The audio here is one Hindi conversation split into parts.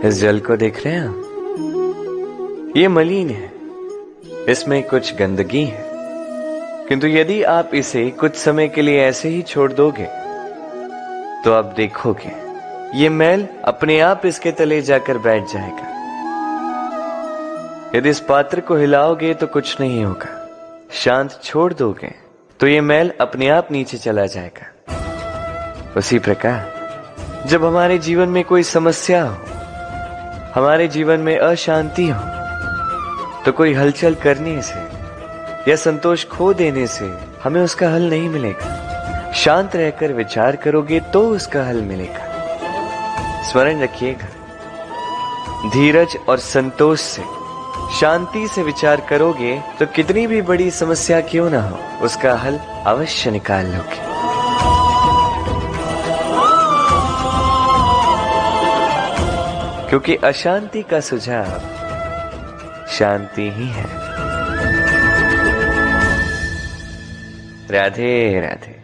इस जल को देख रहे हैं आप? ये मलिन है, इसमें कुछ गंदगी है, किंतु यदि आप इसे कुछ समय के लिए ऐसे ही छोड़ दोगे तो आप देखोगे ये मैल अपने आप इसके तले जाकर बैठ जाएगा। यदि इस पात्र को हिलाओगे तो कुछ नहीं होगा, शांत छोड़ दोगे तो ये मैल अपने आप नीचे चला जाएगा। उसी प्रकार जब हमारे जीवन में कोई समस्या हो, हमारे जीवन में अशांति हो, तो कोई हलचल करने से या संतोष खो देने से हमें उसका हल नहीं मिलेगा। शांत रहकर विचार करोगे तो उसका हल मिलेगा। स्मरण रखिएगा, धीरज और संतोष से, शांति से विचार करोगे तो कितनी भी बड़ी समस्या क्यों ना हो, उसका हल अवश्य निकाल लोगे। क्योंकि अशांति का सुझाव शांति ही है। राधे राधे।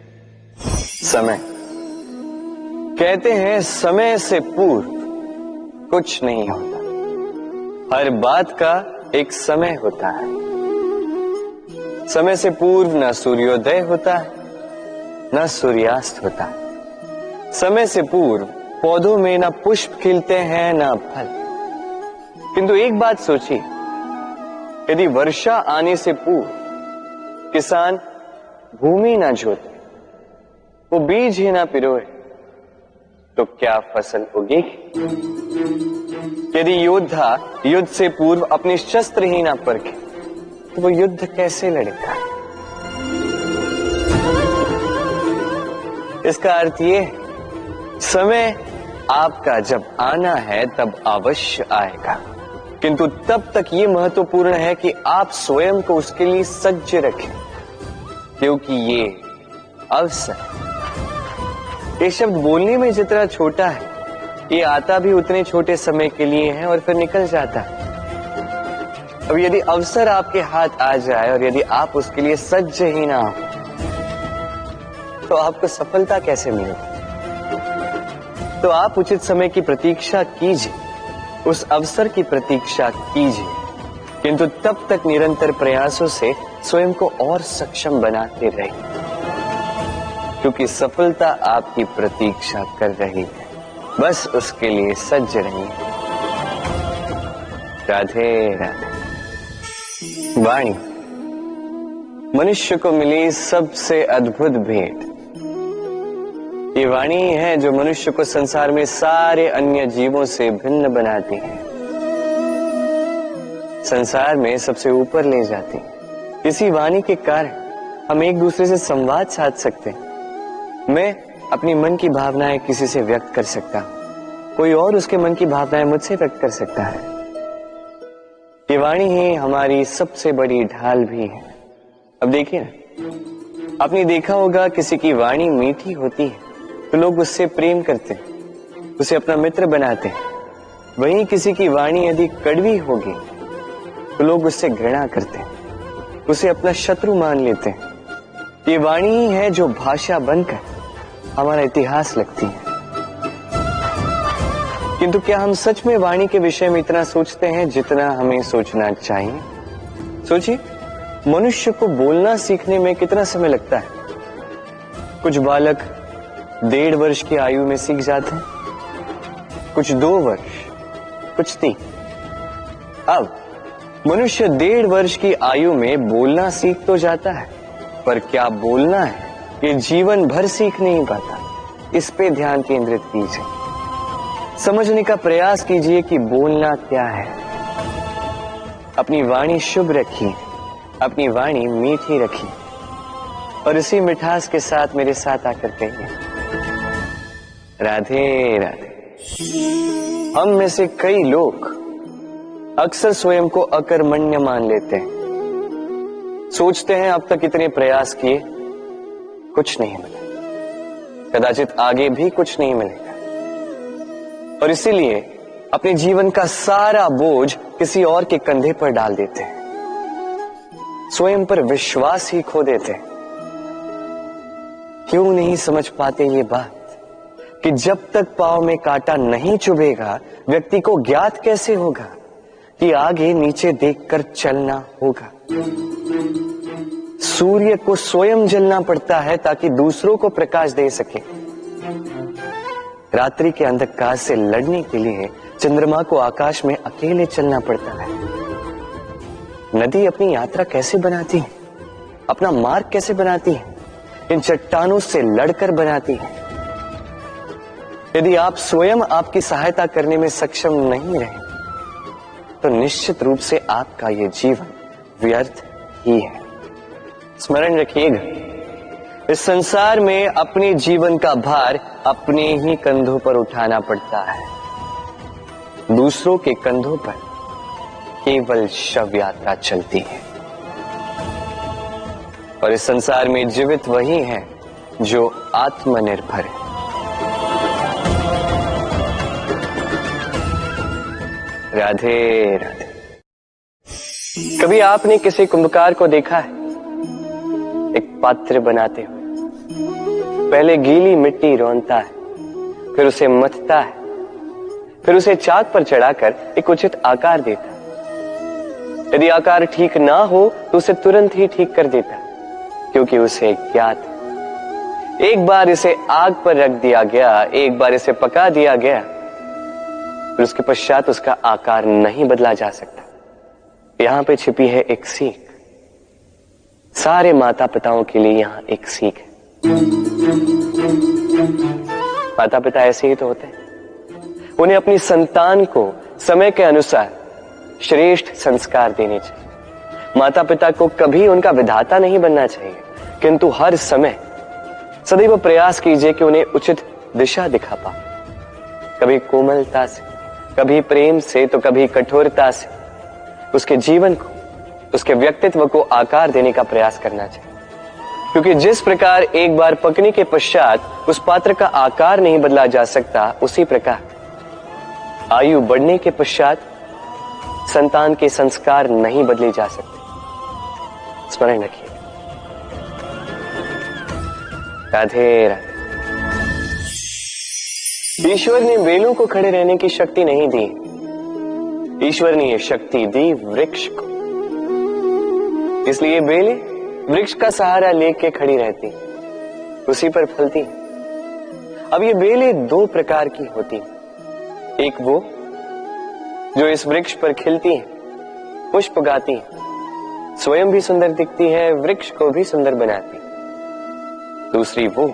समय, कहते हैं समय से पूर्व कुछ नहीं होता, हर बात का एक समय होता है। समय से पूर्व न सूर्योदय होता है, न सूर्यास्त होता है। समय से पूर्व पौधों में न पुष्प खिलते हैं न फल। किंतु एक बात सोचिए, यदि वर्षा आने से पूर्व किसान भूमि ना जोते, वो बीज ही ना पिरोए, तो क्या फसल उगेगी? यदि योद्धा युद्ध से पूर्व अपने शस्त्र ही ना परखे, तो वो युद्ध कैसे लड़ेगा? इसका अर्थ ये है, समय आपका जब आना है तब अवश्य आएगा, किंतु तब तक ये महत्वपूर्ण है कि आप स्वयं को उसके लिए सज्ज रखें, क्योंकि ये अवसर, ये शब्द बोलने में जितना छोटा है, ये आता भी उतने छोटे समय के लिए है और फिर निकल जाता है। अब यदि अवसर आपके हाथ आ जाए और यदि आप उसके लिए सज्ज ही ना हो, तो आपको सफलता कैसे मिलेगी? तो आप उचित समय की प्रतीक्षा कीजिए, उस अवसर की प्रतीक्षा कीजिए, किंतु तब तक निरंतर प्रयासों से स्वयं को और सक्षम बनाते रहिए, क्योंकि सफलता आपकी प्रतीक्षा कर रही है। बस उसके लिए सज्ज रहिए। राधे राधे। वाणी मनुष्य को मिली सबसे अद्भुत भेंट। ये वाणी है जो मनुष्य को संसार में सारे अन्य जीवों से भिन्न बनाती है, संसार में सबसे ऊपर ले जाती है। इसी वाणी के कारण हम एक दूसरे से संवाद साध सकते हैं। मैं अपनी मन की भावनाएं किसी से व्यक्त कर सकता हूं, कोई और उसके मन की भावनाएं मुझसे व्यक्त कर सकता है। ये वाणी ही हमारी सबसे बड़ी ढाल भी है। अब देखिए ना, आपने देखा होगा किसी की वाणी मीठी होती है तो लोग उससे प्रेम करते हैं, उसे अपना मित्र बनाते हैं। वहीं किसी की वाणी यदि कड़वी होगी तो लोग उससे घृणा करते हैं, उसे अपना शत्रु मान लेते हैं। ये वाणी ही है जो भाषा बनकर हमारा इतिहास लिखती है। किंतु क्या हम सच में वाणी के विषय में इतना सोचते हैं जितना हमें सोचना चाहिए? सोचिए, मनुष्य को बोलना सीखने में कितना समय लगता है। कुछ बालक 1.5 वर्ष की आयु में सीख जाते हैं, कुछ 2 वर्ष, कुछ 3। अब मनुष्य 1.5 वर्ष की आयु में बोलना सीख तो जाता है, पर क्या बोलना है ये जीवन भर सीख नहीं पाता। इस पे ध्यान केंद्रित कीजिए, समझने का प्रयास कीजिए कि बोलना क्या है। अपनी वाणी शुभ रखिए, अपनी वाणी मीठी रखिए, और इसी मिठास के साथ मेरे साथ आकर कहिए, राधे राधे। हम में से कई लोग अक्सर स्वयं को अकर्मण्य मान लेते हैं। सोचते हैं अब तक इतने प्रयास किए, कुछ नहीं मिला, कदाचित आगे भी कुछ नहीं मिलेगा, और इसीलिए अपने जीवन का सारा बोझ किसी और के कंधे पर डाल देते हैं, स्वयं पर विश्वास ही खो देते हैं। क्यों नहीं समझ पाते ये बात कि जब तक पांव में कांटा नहीं चुभेगा व्यक्ति को ज्ञात कैसे होगा कि आगे नीचे देखकर चलना होगा। सूर्य को स्वयं जलना पड़ता है ताकि दूसरों को प्रकाश दे सके। रात्रि के अंधकार से लड़ने के लिए चंद्रमा को आकाश में अकेले चलना पड़ता है। नदी अपनी यात्रा कैसे बनाती है, अपना मार्ग कैसे बनाती है? इन चट्टानों से लड़कर बनाती है। यदि आप स्वयं आपकी सहायता करने में सक्षम नहीं रहे तो निश्चित रूप से आपका यह जीवन व्यर्थ ही है। स्मरण रखिएगा, इस संसार में अपने जीवन का भार अपने ही कंधों पर उठाना पड़ता है। दूसरों के कंधों पर केवल शव यात्रा चलती है। और इस संसार में जीवित वही है जो आत्मनिर्भर है। राधे राधे। कभी आपने किसी कुंभकार को देखा है? एक पात्र बनाते हुए पहले गीली मिट्टी रौंदता है, फिर उसे मथता है, फिर उसे चाक पर चढ़ाकर एक उचित आकार देता है। यदि आकार ठीक ना हो तो उसे तुरंत ही ठीक कर देता है, क्योंकि उसे ज्ञात है एक बार इसे आग पर रख दिया गया, एक बार इसे पका दिया गया, फिर उसके पश्चात उसका आकार नहीं बदला जा सकता। यहां पे छिपी है एक सीख। सारे माता पिताओं के लिए यहां एक सीख है। माता पिता ऐसे ही तो होते हैं। उन्हें अपनी संतान को समय के अनुसार श्रेष्ठ संस्कार देने चाहिए। माता पिता को कभी उनका विधाता नहीं बनना चाहिए, किंतु हर समय सदैव प्रयास कीजिए कि उन्हें उचित दिशा दिखा पाओ। कभी कोमलता से, कभी प्रेम से, तो कभी कठोरता से उसके जीवन को, उसके व्यक्तित्व को आकार देने का प्रयास करना चाहिए। क्योंकि जिस प्रकार एक बार पकने के पश्चात उस पात्र का आकार नहीं बदला जा सकता, उसी प्रकार आयु बढ़ने के पश्चात संतान के संस्कार नहीं बदले जा सकते। स्मरण रखिए। राधे राधे। ईश्वर ने बेलों को खड़े रहने की शक्ति नहीं दी, ईश्वर ने यह शक्ति दी वृक्ष को। इसलिए बेलें वृक्ष का सहारा लेके खड़ी रहती, उसी पर फलती। अब ये बेलें दो प्रकार की होती, एक वो जो इस वृक्ष पर खिलती है, पुष्प गाती है, स्वयं भी सुंदर दिखती है, वृक्ष को भी सुंदर बनाती। दूसरी वो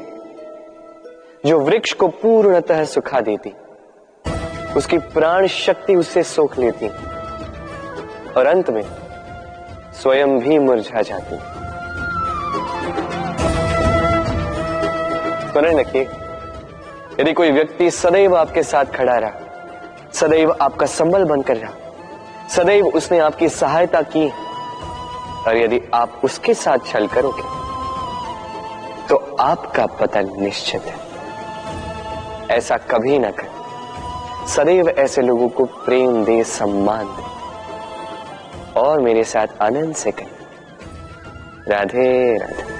जो वृक्ष को पूर्णतः सुखा देती, उसकी प्राण शक्ति उससे सोख लेती और अंत में स्वयं भी मुरझा जाती। स्मरण रखिए, यदि कोई व्यक्ति सदैव आपके साथ खड़ा रहा, सदैव आपका संबल बनकर रहा, सदैव उसने आपकी सहायता की, और यदि आप उसके साथ छल करोगे तो आपका पतन निश्चित है। ऐसा कभी ना करें। सदैव ऐसे लोगों को प्रेम दे, सम्मान दे और मेरे साथ आनंद से करें। राधे राधे।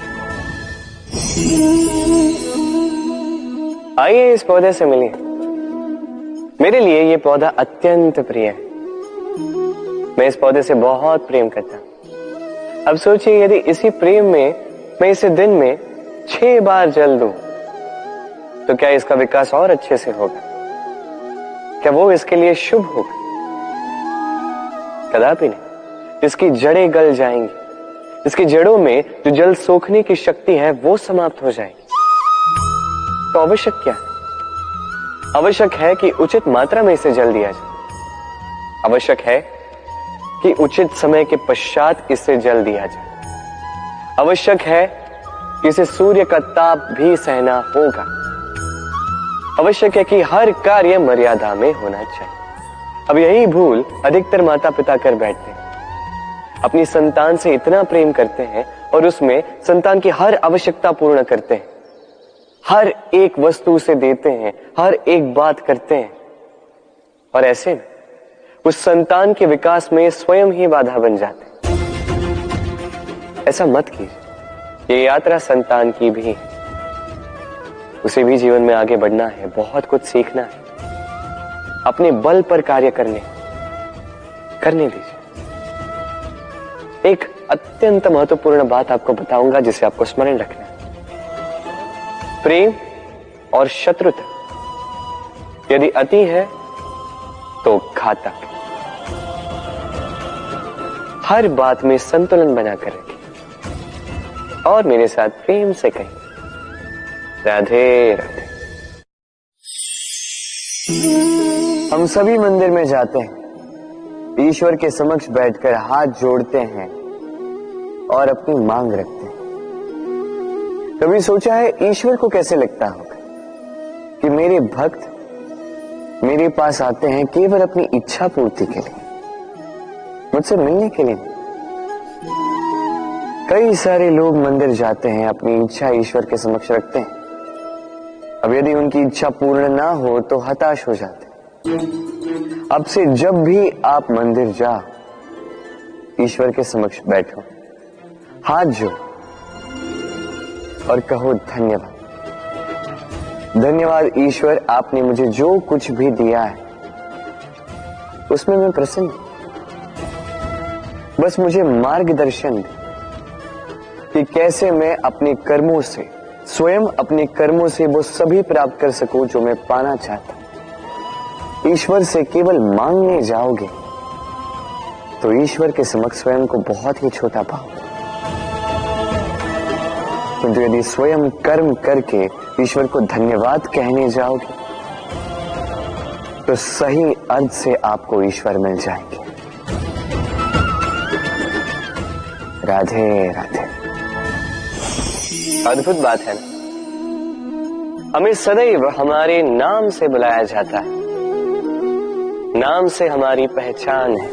आइए इस पौधे से मिलिए। मेरे लिए ये पौधा अत्यंत प्रिय है। मैं इस पौधे से बहुत प्रेम करता हूं। अब सोचिए, यदि इसी प्रेम में मैं इसे दिन में 6 बार जल दूं तो क्या इसका विकास और अच्छे से होगा? क्या वो इसके लिए शुभ होगा? कदापि नहीं। इसकी जड़ें गल जाएंगी, इसकी जड़ों में जो जल सोखने की शक्ति है वो समाप्त हो जाएगी। तो आवश्यक क्या है? आवश्यक है कि उचित मात्रा में इसे जल दिया जाए। आवश्यक है कि उचित समय के पश्चात इसे जल दिया जाए। आवश्यक है कि इसे सूर्य का ताप भी सहना होगा। आवश्यक है कि हर कार्य मर्यादा में होना चाहिए। अब यही भूल अधिकतर माता पिता कर बैठते हैं। अपनी संतान से इतना प्रेम करते हैं और उसमें संतान की हर आवश्यकता पूर्ण करते हैं, हर एक वस्तु उसे देते हैं, हर एक बात करते हैं, और ऐसे में उस संतान के विकास में स्वयं ही बाधा बन जाते हैं। ऐसा मत कीजिए। ये यात्रा संतान की भी है। उसे भी जीवन में आगे बढ़ना है, बहुत कुछ सीखना है, अपने बल पर कार्य करने दीजिए। एक अत्यंत महत्वपूर्ण बात आपको बताऊंगा जिसे आपको स्मरण रखना है। प्रेम और शत्रुता यदि अति है तो घातक। हर बात में संतुलन बनाकर रखिए और मेरे साथ प्रेम से कहिए, राधे राधे। हम सभी मंदिर में जाते हैं, ईश्वर के समक्ष बैठकर हाथ जोड़ते हैं और अपनी मांग रखते हैं। कभी सोचा है ईश्वर को कैसे लगता होगा कि मेरे भक्त मेरे पास आते हैं केवल अपनी इच्छा पूर्ति के लिए, मुझसे मिलने के लिए। कई सारे लोग मंदिर जाते हैं, अपनी इच्छा ईश्वर के समक्ष रखते हैं। अब यदि उनकी इच्छा पूर्ण ना हो तो हताश हो जाते हैं। अब से जब भी आप मंदिर जाओ, ईश्वर के समक्ष बैठो, हाथ जोड़ो और कहो धन्यवाद। धन्यवाद ईश्वर, आपने मुझे जो कुछ भी दिया है उसमें मैं प्रसन्न हूं। बस मुझे मार्गदर्शन दे कि कैसे मैं अपने कर्मों से, स्वयं अपने कर्मों से वो सभी प्राप्त कर सकूं जो मैं पाना चाहता हूं। ईश्वर से केवल मांगने जाओगे तो ईश्वर के समक्ष स्वयं को बहुत ही छोटा पाओगे, किंतु यदि स्वयं कर्म करके ईश्वर को धन्यवाद कहने जाओगे तो सही अर्थ से आपको ईश्वर मिल जाएंगे। राधे राधे। अद्भुत बात है ना, हमें सदैव हमारे नाम से बुलाया जाता है, नाम से हमारी पहचान है।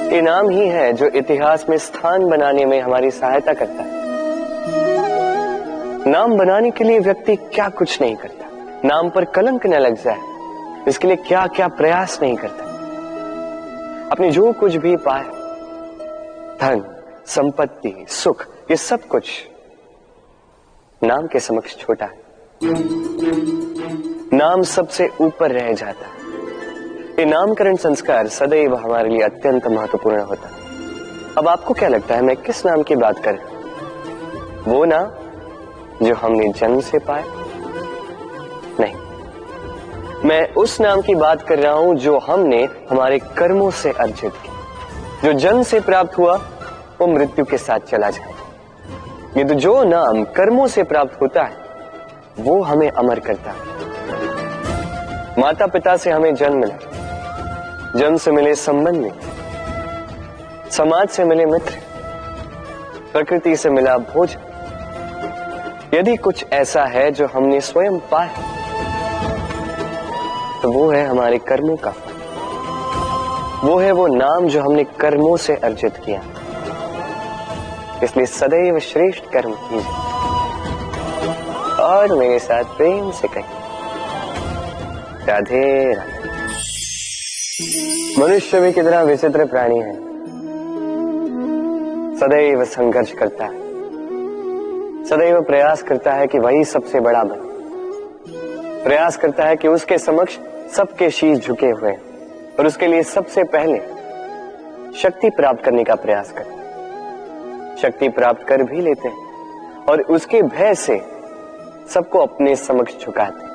ये नाम ही है जो इतिहास में स्थान बनाने में हमारी सहायता करता है। नाम बनाने के लिए व्यक्ति क्या कुछ नहीं करता, नाम पर कलंक न लग जाए इसके लिए क्या क्या प्रयास नहीं करता। अपने जो कुछ भी पाए, धन, संपत्ति, सुख, ये सब कुछ नाम के समक्ष छोटा है। नाम सबसे ऊपर रह जाता है। ये नामकरण संस्कार सदैव हमारे लिए अत्यंत महत्वपूर्ण होता है। अब आपको क्या लगता है मैं किस नाम की बात कर रहा हूं? वो नाम जो हमने जन्म से पाया? नहीं, मैं उस नाम की बात कर रहा हूं जो हमने हमारे कर्मों से अर्जित किया। जो जन्म से प्राप्त हुआ वो मृत्यु के साथ चला जाए। ये तो जो नाम कर्मों से प्राप्त होता है वो हमें अमर करता है। माता पिता से हमें जन्म मिला, जन्म से मिले संबंधी, समाज से मिले मित्र, प्रकृति से मिला भोजन। यदि कुछ ऐसा है जो हमने स्वयं पाया तो वो है हमारे कर्मों का फल। वो है वो नाम जो हमने कर्मों से अर्जित किया। इसलिए सदैव श्रेष्ठ कर्म कीजिए और मेरे साथ प्रेम से कहिए, राधे राधे। मनुष्य भी कितना विचित्र प्राणी है, सदैव संघर्ष करता है, सदैव प्रयास करता है कि वही सबसे बड़ा बने, प्रयास करता है कि उसके समक्ष सबके शीश झुके हुए हैं और उसके लिए सबसे पहले शक्ति प्राप्त करने का प्रयास करते हैं। शक्ति प्राप्त कर भी लेते हैं और उसके भय से सबको अपने समक्ष झुकाते हैं,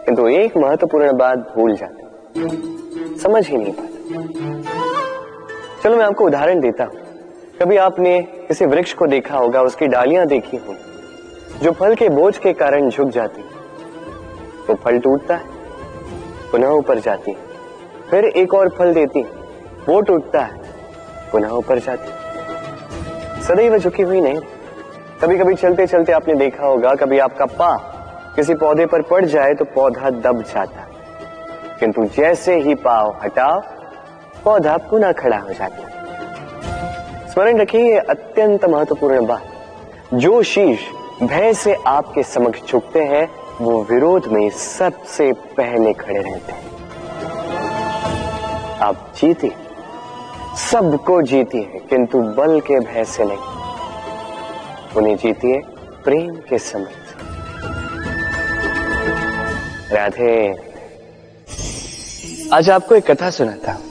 किंतु एक महत्वपूर्ण बात भूल जाते हैं, समझ ही नहीं पाते। चलो मैं आपको उदाहरण देता हूं। कभी आपने किसी वृक्ष को देखा होगा, उसकी डालियां देखी होंगी जो फल के बोझ के कारण झुक जाती है। वो फल टूटता है, पुनः ऊपर जाती है, फिर एक और फल देती है, वो टूटता है, पुनः ऊपर जाती है, सदैव झुकी हुई नहीं। कभी कभी चलते चलते आपने देखा होगा, कभी आपका पांव किसी पौधे पर पड़ जाए तो पौधा दब जाता है, किंतु जैसे ही पांव हटाओ पौधा पुनः खड़ा हो जाता है। स्मरण रखिए ये अत्यंत महत्वपूर्ण बात। जो शीश भय से आपके समक्ष झुकते हैं वो विरोध में सबसे पहले खड़े रहते हैं। आप जीते, सबको जीती है, किंतु बल के भय से नहीं। उन्हें जीतिए प्रेम के समर्थ। राधे। आज आपको एक कथा सुनाता हूं।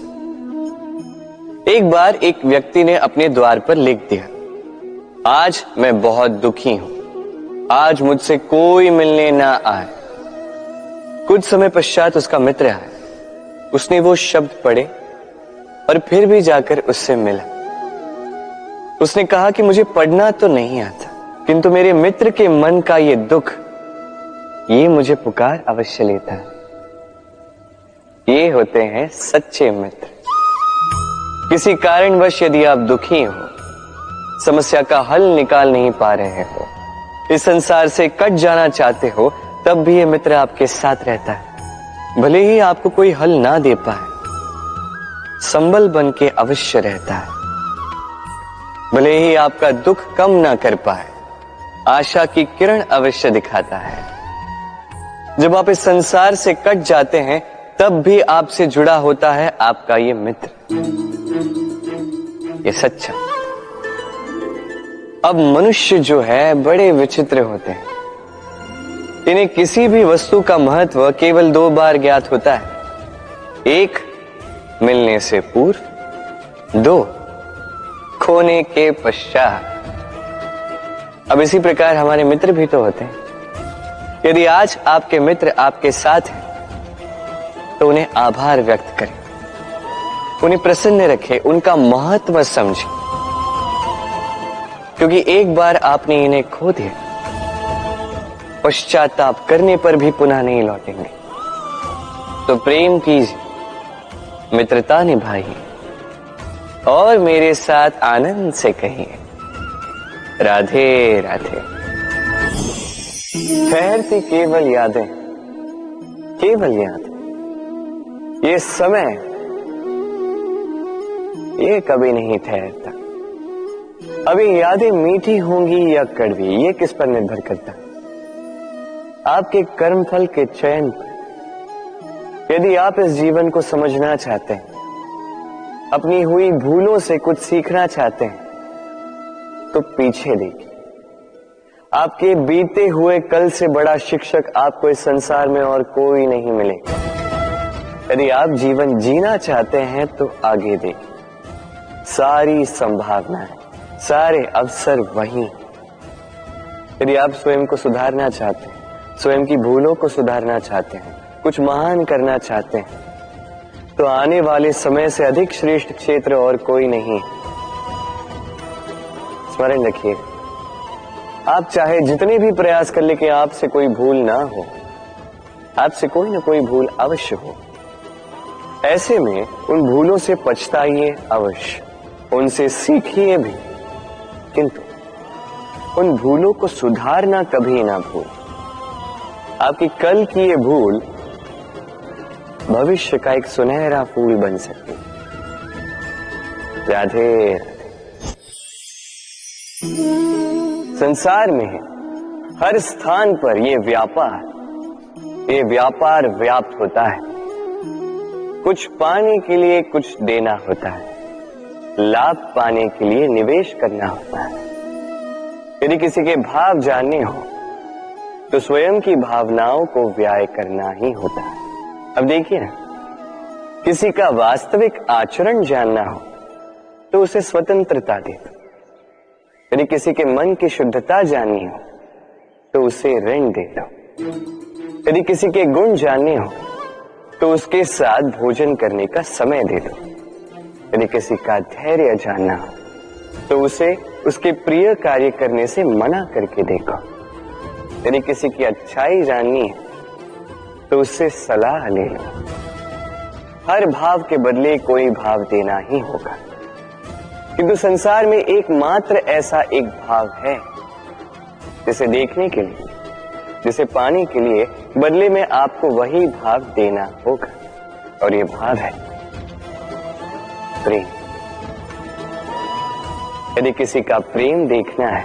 एक बार एक व्यक्ति ने अपने द्वार पर लिख दिया, आज मैं बहुत दुखी हूं, आज मुझसे कोई मिलने ना आए। कुछ समय पश्चात उसका मित्र आया, उसने वो शब्द पढ़े और फिर भी जाकर उससे मिला। उसने कहा कि मुझे पढ़ना तो नहीं आता, किंतु मेरे मित्र के मन का ये दुख, ये मुझे पुकार अवश्य लेता है। ये होते हैं सच्चे मित्र। किसी कारणवश यदि आप दुखी हो, समस्या का हल निकाल नहीं पा रहे हो, इस संसार से कट जाना चाहते हो, तब भी ये मित्र आपके साथ रहता है। भले ही आपको कोई हल ना दे पाए, संबल बन के अवश्य रहता है। भले ही आपका दुख कम ना कर पाए, आशा की किरण अवश्य दिखाता है। जब आप इस संसार से कट जाते हैं, तब भी आपसे जुड़ा होता है आपका ये मित्र, ये सच्चा। अब मनुष्य जो है बड़े विचित्र होते हैं। इन्हें किसी भी वस्तु का महत्व केवल दो बार ज्ञात होता है, एक मिलने से पूर्व, दो खोने के पश्चात। अब इसी प्रकार हमारे मित्र भी तो होते हैं। यदि आज आपके मित्र आपके साथ हैं, तो उन्हें आभार व्यक्त करें, उन्हें प्रसन्न रखें, उनका महत्व समझें, क्योंकि एक बार आपने इन्हें खो दिया, पश्चाताप करने पर भी पुनः नहीं लौटेंगे। तो प्रेम कीजिए, मित्रता निभाइए और मेरे साथ आनंद से कहिए, राधे राधे। ठहरती केवल यादें, केवल यादें। ये समय, ये कभी नहीं ठहरता। अभी यादें मीठी होंगी या कड़वी, ये किस पर निर्भर करता है? आपके कर्मफल के चयन पर। यदि आप इस जीवन को समझना चाहते हैं, अपनी हुई भूलों से कुछ सीखना चाहते हैं, तो पीछे देखिए। आपके बीते हुए कल से बड़ा शिक्षक आपको इस संसार में और कोई नहीं मिलेगा। यदि आप जीवन जीना चाहते हैं, तो आगे देखिए। सारी संभावनाएं, सारे अवसर वहीं। यदि आप स्वयं को सुधारना चाहते हैं, स्वयं की भूलों को सुधारना चाहते हैं, कुछ महान करना चाहते हैं, तो आने वाले समय से अधिक श्रेष्ठ क्षेत्र और कोई नहीं। स्मरण रखिए, आप चाहे जितने भी प्रयास कर ले कि आपसे कोई भूल ना हो, आपसे कोई ना कोई भूल अवश्य हो। ऐसे में उन भूलों से पछताइए अवश्य, उनसे सीखिए भी, किंतु उन भूलों को सुधारना कभी ना भूल। आपकी कल की ये भूल भविष्य का एक सुनहरा फूल बन सकती है। राधे। संसार में हर स्थान पर ये व्यापार व्याप्त होता है। कुछ पाने के लिए कुछ देना होता है, लाभ पाने के लिए निवेश करना होता है। यदि किसी के भाव जानने हो, तो स्वयं की भावनाओं को व्याय करना ही होता है। अब देखिए ना, किसी का वास्तविक आचरण जानना हो, तो उसे स्वतंत्रता दे दो। यदि किसी के मन की शुद्धता जाननी हो, तो उसे ऋण दे दो। यदि किसी के गुण जानने हो, तो उसके साथ भोजन करने का समय दे दो। यदि किसी का धैर्य जानना हो, तो उसे उसके प्रिय कार्य करने से मना करके देखो। यदि किसी की अच्छाई जाननी है, तो उससे सलाह ले लो। हर भाव के बदले कोई भाव देना ही होगा, किंतु संसार में एकमात्र ऐसा एक भाव है, जिसे देखने के लिए, जिसे पाने के लिए बदले में आपको वही भाव देना होगा, और ये भाव है प्रेम। यदि किसी का प्रेम देखना है,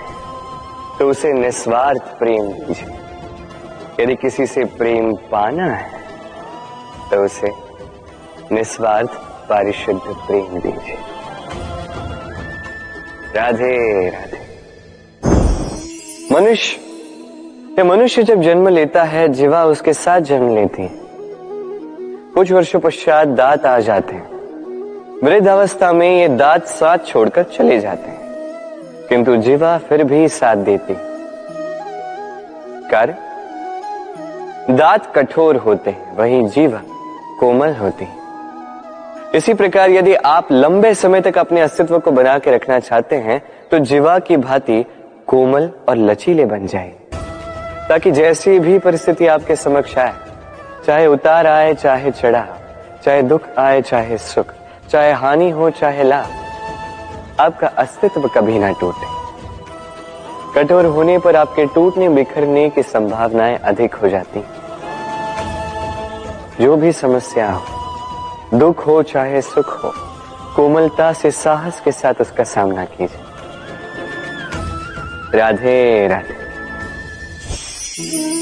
तो उसे निस्वार्थ प्रेम दीजिए। यदि किसी से प्रेम पाना है, तो उसे निस्वार्थ पारिशुद्ध प्रेम दीजिए। राधे राधे। मनुष्य जब जन्म लेता है, जीवा उसके साथ जन्म लेती है। कुछ वर्षों पश्चात दांत आ जाते हैं। वृद्धावस्था में ये दांत साथ छोड़कर चले जाते हैं, किंतु जीवा फिर भी साथ देती। कारण दांत कठोर होते हैं, वहीं जीवा कोमल होती है। इसी प्रकार यदि आप लंबे समय तक अपने अस्तित्व को बना के रखना चाहते हैं तो जीवा की भांति कोमल और लचीले बन जाए, ताकि जैसी भी परिस्थिति आपके समक्ष आए, चाहे उतार आए चाहे चढ़ाव, चाहे दुख आए चाहे सुख, चाहे हानि हो चाहे लाभ, आपका अस्तित्व कभी ना टूटे। कठोर होने पर आपके टूटने बिखरने की संभावनाएं अधिक हो जाती। जो भी समस्या हो, दुख हो चाहे सुख हो, कोमलता से साहस के साथ उसका सामना कीजिए। राधे राधे।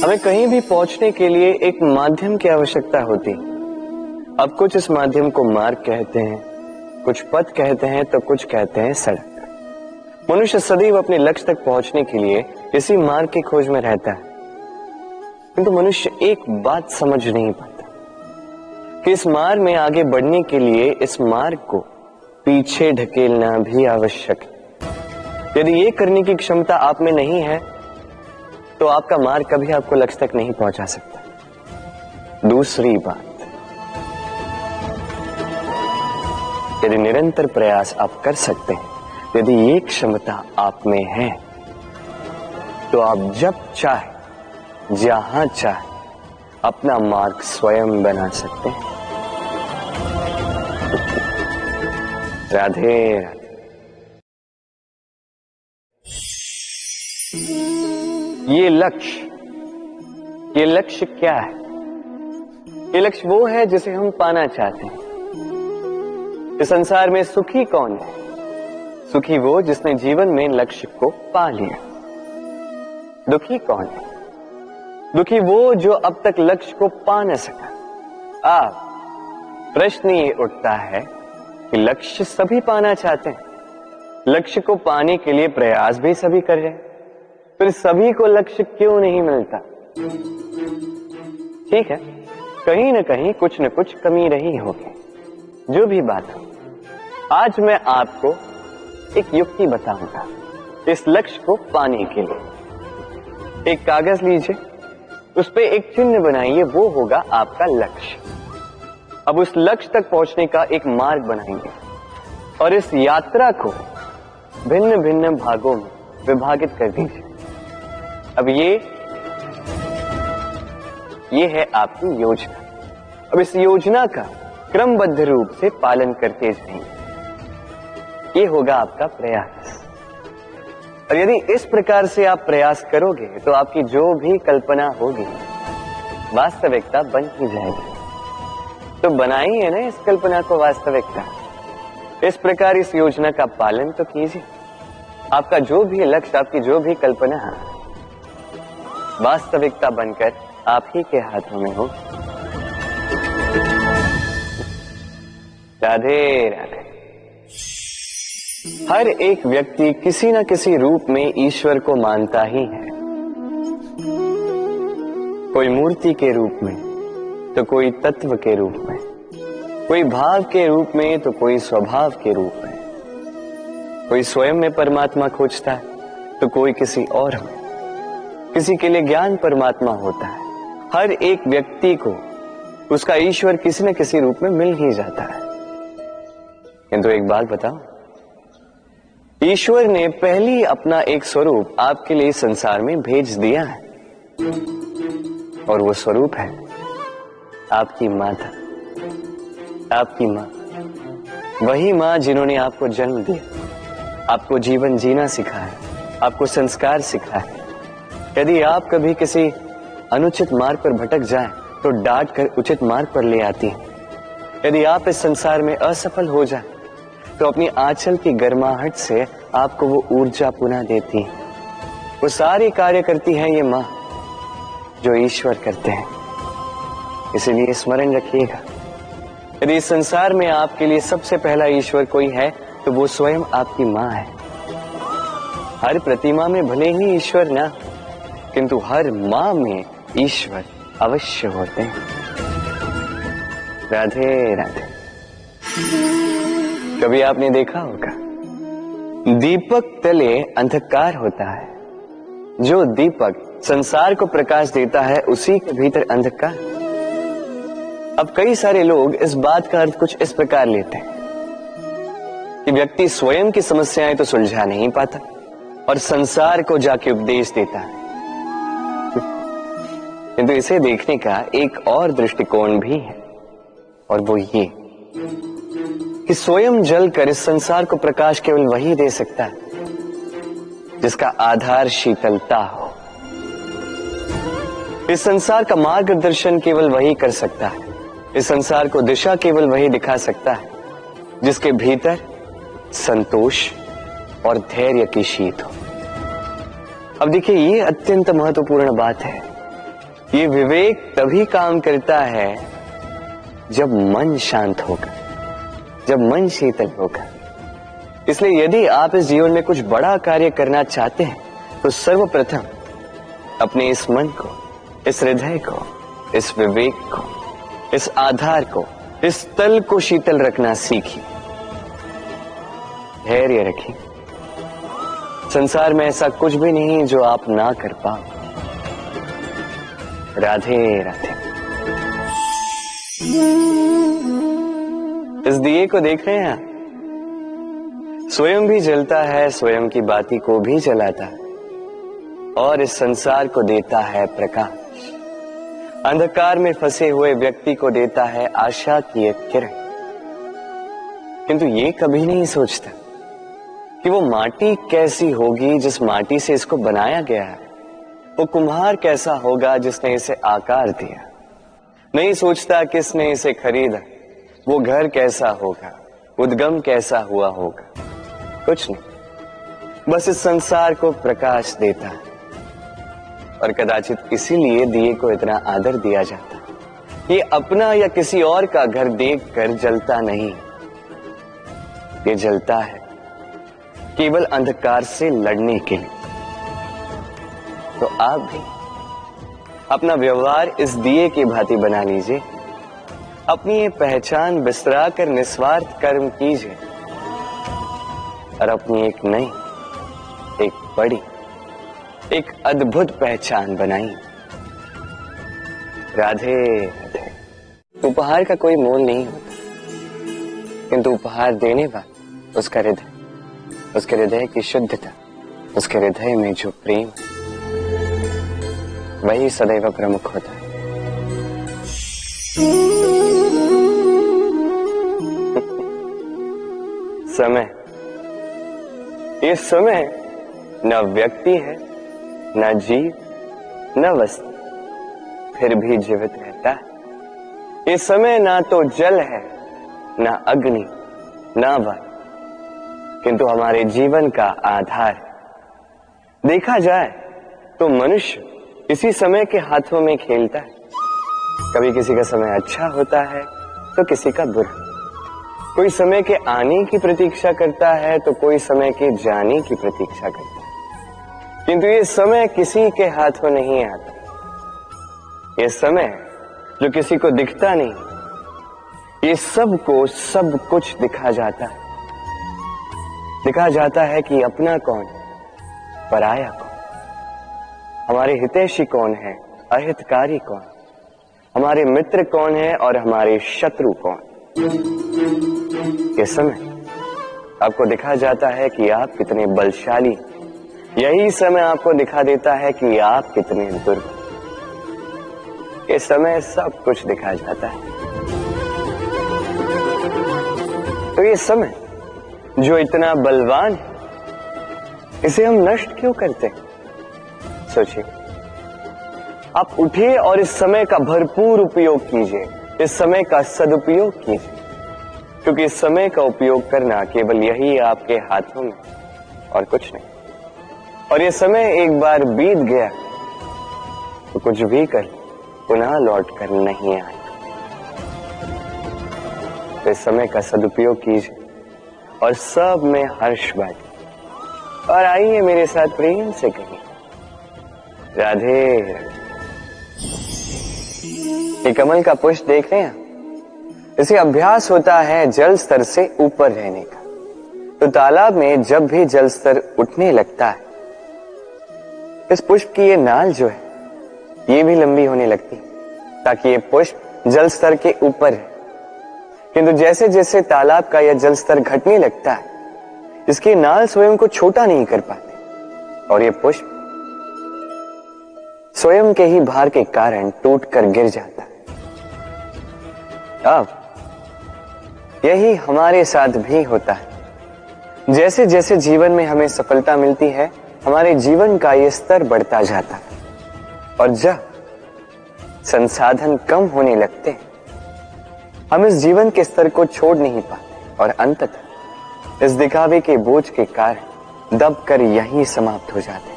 हमें कहीं भी पहुंचने के लिए एक माध्यम की आवश्यकता होती। अब कुछ इस माध्यम को मार्ग कहते हैं, कुछ पथ कहते हैं, तो कुछ कहते हैं सड़क। मनुष्य सदैव अपने लक्ष्य तक पहुंचने के लिए इसी मार्ग की खोज में रहता है, किंतु मनुष्य एक बात समझ नहीं पाता कि इस मार्ग में आगे बढ़ने के लिए इस मार्ग को पीछे ढकेलना भी आवश्यक है। यदि ये करने की क्षमता आप में नहीं है तो आपका मार्ग कभी आपको लक्ष्य तक नहीं पहुंचा सकता। दूसरी बात, यदि निरंतर प्रयास आप कर सकते हैं, यदि ये क्षमता आप में है, तो आप जब चाहे जहां चाहे अपना मार्ग स्वयं बना सकते हैं। राधे राधे। ये लक्ष्य क्या है? ये लक्ष्य वो है जिसे हम पाना चाहते हैं। इस संसार में सुखी कौन है? सुखी वो जिसने जीवन में लक्ष्य को पा लिया। दुखी कौन है? दुखी वो जो अब तक लक्ष्य को पा न सका। आप प्रश्न ये उठता है कि लक्ष्य सभी पाना चाहते हैं, लक्ष्य को पाने के लिए प्रयास भी सभी कर रहे हैं, फिर सभी को लक्ष्य क्यों नहीं मिलता? ठीक है, कहीं न कहीं कुछ न कुछ कमी रही होगी। जो भी बात हो, आज मैं आपको एक युक्ति बताऊंगा इस लक्ष्य को पाने के लिए। एक कागज लीजिए, उस पे एक चिन्ह बनाइए, वो होगा आपका लक्ष्य। अब उस लक्ष्य तक पहुंचने का एक मार्ग बनाएंगे और इस यात्रा को भिन्न भिन्न भागों में विभाजित कर दीजिए। अब ये है आपकी योजना। अब इस योजना का क्रमबद्ध रूप से पालन करते जाएंगे। ये होगा आपका प्रयास। और यदि इस प्रकार से आप प्रयास करोगे तो आपकी जो भी कल्पना होगी वास्तविकता बन ही जाएगी। तो बनाइए ना इस कल्पना को वास्तविकता। इस प्रकार इस योजना का पालन तो कीजिए। आपका जो भी लक्ष्य, आपकी जो भी कल्पना वास्तविकता बनकर आप ही के हाथों में हो। राधे राधे। हर एक व्यक्ति किसी न किसी रूप में ईश्वर को मानता ही है। कोई मूर्ति के रूप में, तो कोई तत्व के रूप में, कोई भाव के रूप में, तो कोई स्वभाव के रूप में। कोई स्वयं में परमात्मा खोजता है तो कोई किसी और में। किसी के लिए ज्ञान परमात्मा होता है। हर एक व्यक्ति को उसका ईश्वर किसी न किसी रूप में मिल ही जाता है। किंतु एक बात बताओ, ईश्वर ने पहले अपना एक स्वरूप आपके लिए संसार में भेज दिया है, और वो स्वरूप है आपकी माता, आपकी माँ। वही माँ जिन्होंने आपको जन्म दिया, आपको जीवन जीना सिखाया, आपको संस्कार सिखाया। यदि आप कभी किसी अनुचित मार्ग पर भटक जाएं, तो डांट कर उचित मार्ग पर ले आती है। यदि आप इस संसार में असफल हो जाएं, तो अपनी आंचल की गर्माहट से आपको वो ऊर्जा पुनः देती है। वो सारी कार्य करती है ये माँ जो ईश्वर करते हैं। इसलिए स्मरण रखिएगा, यदि इस संसार में आपके लिए सबसे पहला ईश्वर कोई है तो वो स्वयं आपकी माँ है। हर प्रतिमा में भले ही ईश्वर ना, किंतु हर मां में ईश्वर अवश्य होते हैं। राधे राधे। कभी आपने देखा होगा, दीपक तले अंधकार होता है, जो दीपक संसार को प्रकाश देता है उसी के भीतर अंधकार। अब कई सारे लोग इस बात का अर्थ कुछ इस प्रकार लेते हैं कि व्यक्ति स्वयं की समस्याएं तो सुलझा नहीं पाता और संसार को जाके उपदेश देता है। किंतु इसे देखने का एक और दृष्टिकोण भी है, और वो ये कि स्वयं जलकर इस संसार को प्रकाश केवल वही दे सकता है जिसका आधार शीतलता हो। इस संसार का मार्गदर्शन केवल वही कर सकता है, इस संसार को दिशा केवल वही दिखा सकता है जिसके भीतर संतोष और धैर्य की शीत हो। अब देखिए, ये अत्यंत महत्वपूर्ण बात है। ये विवेक तभी काम करता है जब मन शांत होगा, जब मन शीतल होगा। इसलिए यदि आप इस जीवन में कुछ बड़ा कार्य करना चाहते हैं तो सर्वप्रथम अपने इस मन को, इस हृदय को, इस विवेक को, इस आधार को, इस तल को शीतल रखना सीखिए। धैर्य रखिए। संसार में ऐसा कुछ भी नहीं जो आप ना कर पाओ। राधे राधे। इस दिए को देख रहे हैं आप? स्वयं भी जलता है, स्वयं की बाती को भी जलाता है और इस संसार को देता है प्रकाश। अंधकार में फंसे हुए व्यक्ति को देता है आशा की एक किरण। किंतु ये कभी नहीं सोचता कि वो माटी कैसी होगी जिस माटी से इसको बनाया गया है, वो कुम्हार कैसा होगा जिसने इसे आकार दिया। नहीं सोचता किसने इसे खरीदा, वो घर कैसा होगा, उद्गम कैसा हुआ होगा। कुछ नहीं, बस इस संसार को प्रकाश देता है। और कदाचित इसीलिए दिए को इतना आदर दिया जाता है। ये अपना या किसी और का घर देखकर जलता नहीं, ये जलता है केवल अंधकार से लड़ने के लिए। तो आप भी अपना व्यवहार इस दिए की भांति बना लीजिए। अपनी ये पहचान बिसरा कर निस्वार्थ कर्म कीजिए और अपनी एक नई, एक बड़ी, एक अद्भुत पहचान बनाइए। राधे राधे। उपहार का कोई मोल नहीं होता, किंतु उपहार देने वाला उसका हृदय, उसके हृदय की शुद्धता, उसके हृदय में जो प्रेम, वही सदैव प्रमुख होता है। समय, ये समय न व्यक्ति है, न जीव, न वस्तु, फिर भी जीवित रहता है। ये समय ना तो जल है, ना अग्नि, ना वायु, किंतु हमारे जीवन का आधार है। देखा जाए तो मनुष्य इसी समय के हाथों में खेलता है। कभी किसी का समय अच्छा होता है तो किसी का बुरा। कोई समय के आने की प्रतीक्षा करता है तो कोई समय के जाने की प्रतीक्षा करता है, किंतु ये समय किसी के हाथों नहीं आता। ये समय जो किसी को दिखता नहीं, ये सबको सब कुछ दिखा जाता है। दिखा जाता है कि अपना कौन, पराया कौन, हमारे हितैषी कौन है, अहितकारी कौन, हमारे मित्र कौन है और हमारे शत्रु कौन। ये समय आपको दिखा जाता है कि आप कितने बलशाली, यही समय आपको दिखा देता है कि आप कितने दुर्बल। ये समय सब कुछ दिखा जाता है। तो ये समय जो इतना बलवान है, इसे हम नष्ट क्यों करते हैं? सोचिए, आप उठिए और इस समय का भरपूर उपयोग कीजिए, इस समय का सदुपयोग कीजिए, क्योंकि इस समय का उपयोग करना केवल यही आपके हाथों में, और कुछ नहीं। और ये समय एक बार बीत गया तो कुछ भी कर पुनः लौट कर नहीं आएगा। तो इस समय का सदुपयोग कीजिए और सब में हर्ष बांटिए, और आइए मेरे साथ प्रेम से कहिए राधे राधे। ये कमल का पुष्प देख रहे हैं, इसे अभ्यास होता है जल स्तर से ऊपर रहने का। तो तालाब में जब भी जल स्तर उठने लगता है, इस पुष्प की ये नाल जो है ये भी लंबी होने लगती है ताकि ये पुष्प जल स्तर के ऊपर है। किंतु जैसे जैसे तालाब का यह जल स्तर घटने लगता है, इसकी नाल स्वयं को छोटा नहीं कर पाती और ये पुष्प स्वयं के ही भार के कारण टूटकर गिर जाता है। अब यही हमारे साथ भी होता है। जैसे जैसे जीवन में हमें सफलता मिलती है, हमारे जीवन का ये स्तर बढ़ता जाता है और जब संसाधन कम होने लगते हैं, हम इस जीवन के स्तर को छोड़ नहीं पाते और अंततः इस दिखावे के बोझ के कारण दबकर यहीं समाप्त हो जाते हैं।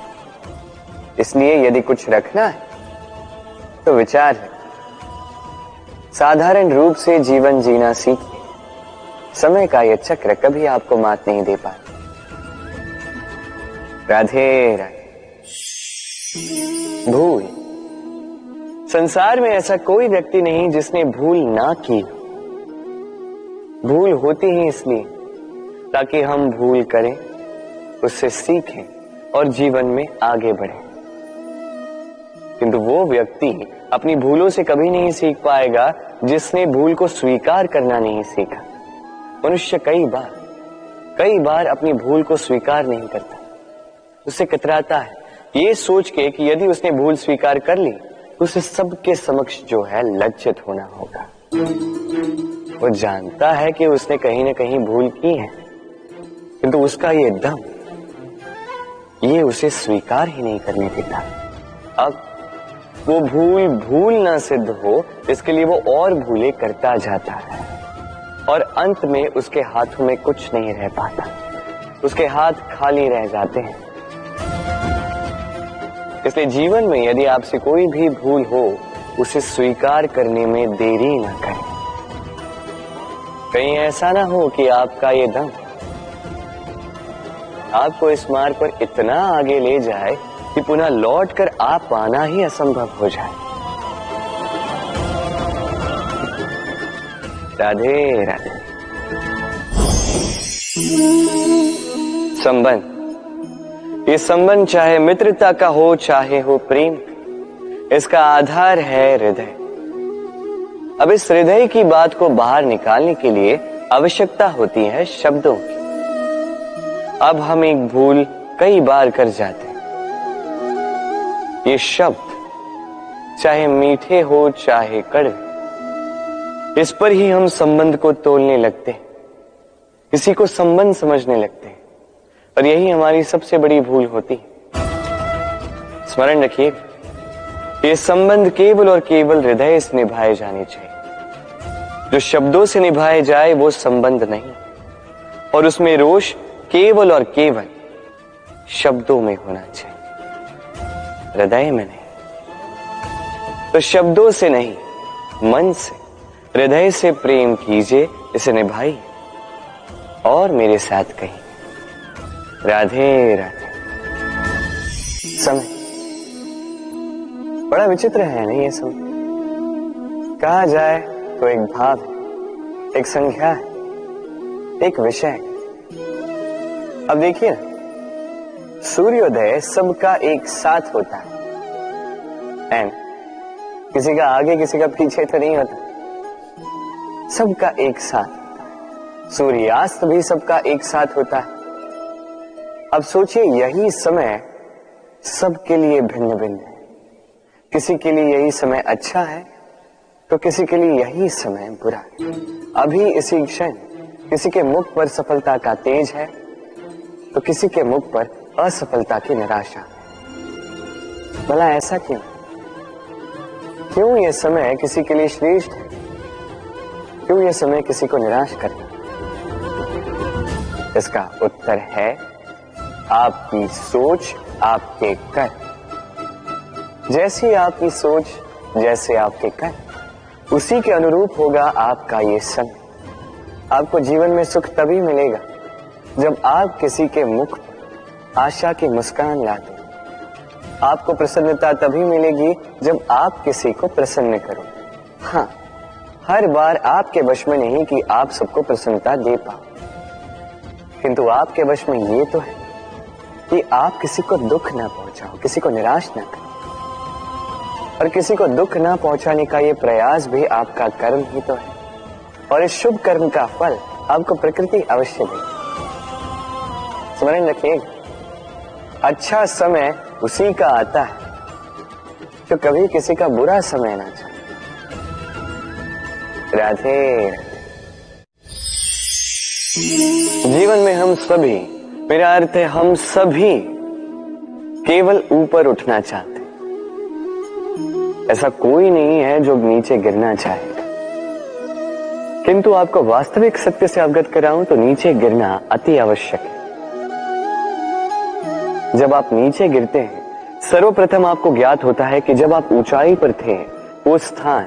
इसलिए यदि कुछ रखना है तो विचार है, साधारण रूप से जीवन जीना सीखिए। समय का यह चक्र कभी आपको मात नहीं दे पाता। राधे राधे। भूल, संसार में ऐसा कोई व्यक्ति नहीं जिसने भूल ना की। भूल होती ही इसलिए ताकि हम भूल करें, उससे सीखें और जीवन में आगे बढ़ें। किंतु वो व्यक्ति अपनी भूलों से कभी नहीं सीख पाएगा जिसने भूल को स्वीकार करना नहीं सीखा। मनुष्य कई बार अपनी भूल को स्वीकार नहीं करता, उससे कतराता है ये सोच के कि यदि उसने भूल स्वीकार कर ली तो उसे सबके समक्ष जो है लज्जित होना होगा। वो जानता है कि उसने कहीं ना कहीं भूल की है, किंतु उसका ये दम ये उसे स्वीकार ही नहीं करने देता। अब वो भूल ना सिद्ध हो, इसके लिए वो और भूलें करता जाता है और अंत में उसके हाथों में कुछ नहीं रह पाता, उसके हाथ खाली रह जाते हैं। इसलिए जीवन में यदि आपसे कोई भी भूल हो, उसे स्वीकार करने में देरी ना करें। कहीं ऐसा ना हो कि आपका ये दम आपको इस मार्ग पर इतना आगे ले जाए कि पुनः लौटकर आप पाना ही असंभव हो जाए। राधे राधे। संबंध, ये संबंध चाहे मित्रता का हो चाहे हो प्रेम, इसका आधार है हृदय। अब इस हृदय की बात को बाहर निकालने के लिए आवश्यकता होती है शब्दों की। अब हम एक भूल कई बार कर जाते हैं। ये शब्द चाहे मीठे हो चाहे कड़वे, इस पर ही हम संबंध को तोलने लगते हैं, किसी को संबंध समझने लगते हैं और यही हमारी सबसे बड़ी भूल होती है। स्मरण रखिए, ये संबंध केवल और केवल हृदय से निभाए जाने चाहिए। जो शब्दों से निभाए जाए वो संबंध नहीं, और उसमें रोष केवल और केवल शब्दों में होना चाहिए, हृदय में नहीं। तो शब्दों से नहीं, मन से, हृदय से प्रेम कीजिए, इसे निभाइए और मेरे साथ कहिए राधे राधे। समय बड़ा विचित्र है नहीं ये समय। कहा जाए तो एक भाव है, एक संख्या है, एक विषय है। अब देखिए, सूर्योदय सबका एक साथ होता है एंड किसी का आगे किसी का पीछे तो नहीं होता, सबका एक साथ। सूर्यास्त भी सबका एक साथ होता है। अब सोचिए, यही समय सबके लिए भिन्न भिन्न है। किसी के लिए यही समय अच्छा है तो किसी के लिए यही समय बुरा है। अभी इसी क्षण किसी के मुख पर सफलता का तेज है तो किसी के मुख पर असफलता की निराशा। भला ऐसा क्यों? क्यों यह समय किसी के लिए श्रेष्ठ है, क्यों यह समय किसी को निराश करता? इसका उत्तर है आपकी सोच, आपके कर। जैसी आपकी सोच, जैसे आपके कर, उसी के अनुरूप होगा आपका ये समय। आपको जीवन में सुख तभी मिलेगा जब आप किसी के मुख पर आशा की मुस्कान ला दूं। आपको प्रसन्नता तभी मिलेगी जब आप किसी को प्रसन्न करो। हाँ, हर बार आपके वश में नहीं कि आप सबको प्रसन्नता दे पाओ, किंतु आपके वश में ये तो है कि आप किसी को दुख ना पहुंचाओ, किसी को निराश ना करो। और किसी को दुख ना पहुंचाने का ये प्रयास भी आपका कर्म ही तो है, और इस शुभ कर्म का फल आपको प्रकृति अवश्य देगी। स्मरण रखिएगा, अच्छा समय उसी का आता है जो कभी किसी का बुरा समय ना चाहे। राधे। जीवन में हम सभी, मेरा अर्थ है हम सभी, केवल ऊपर उठना चाहते हैं। ऐसा कोई नहीं है जो नीचे गिरना चाहेगा, किंतु आपको वास्तविक सत्य से अवगत कराऊं तो नीचे गिरना अति आवश्यक है। जब आप नीचे गिरते हैं, सर्वप्रथम आपको ज्ञात होता है कि जब आप ऊंचाई पर थे, वो स्थान,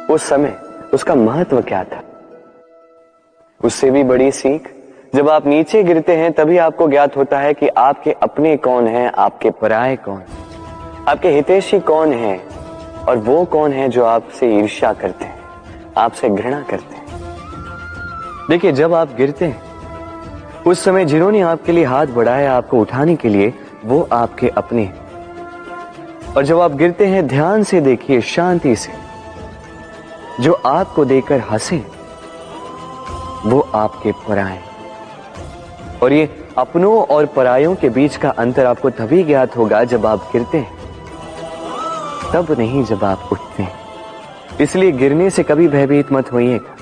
वो समय, उसका महत्व क्या था। उससे भी बड़ी सीख, जब आप नीचे गिरते हैं तभी आपको ज्ञात होता है कि आपके अपने कौन हैं, आपके पराये कौन, आपके हितैषी कौन हैं, और वो कौन है जो आपसे ईर्ष्या करते हैं, आपसे घृणा करते हैं। देखिए, जब आप गिरते हैं उस समय जिन्होंने आपके लिए हाथ बढ़ाया आपको उठाने के लिए, वो आपके अपने हैं। और जब आप गिरते हैं, ध्यान से देखिए, शांति से, जो आपको देकर हंसे वो आपके पराये। और ये अपनों और परायों के बीच का अंतर आपको तभी ज्ञात होगा जब आप गिरते हैं, तब नहीं जब आप उठते हैं। इसलिए गिरने से कभी भयभीत मत होइएगा,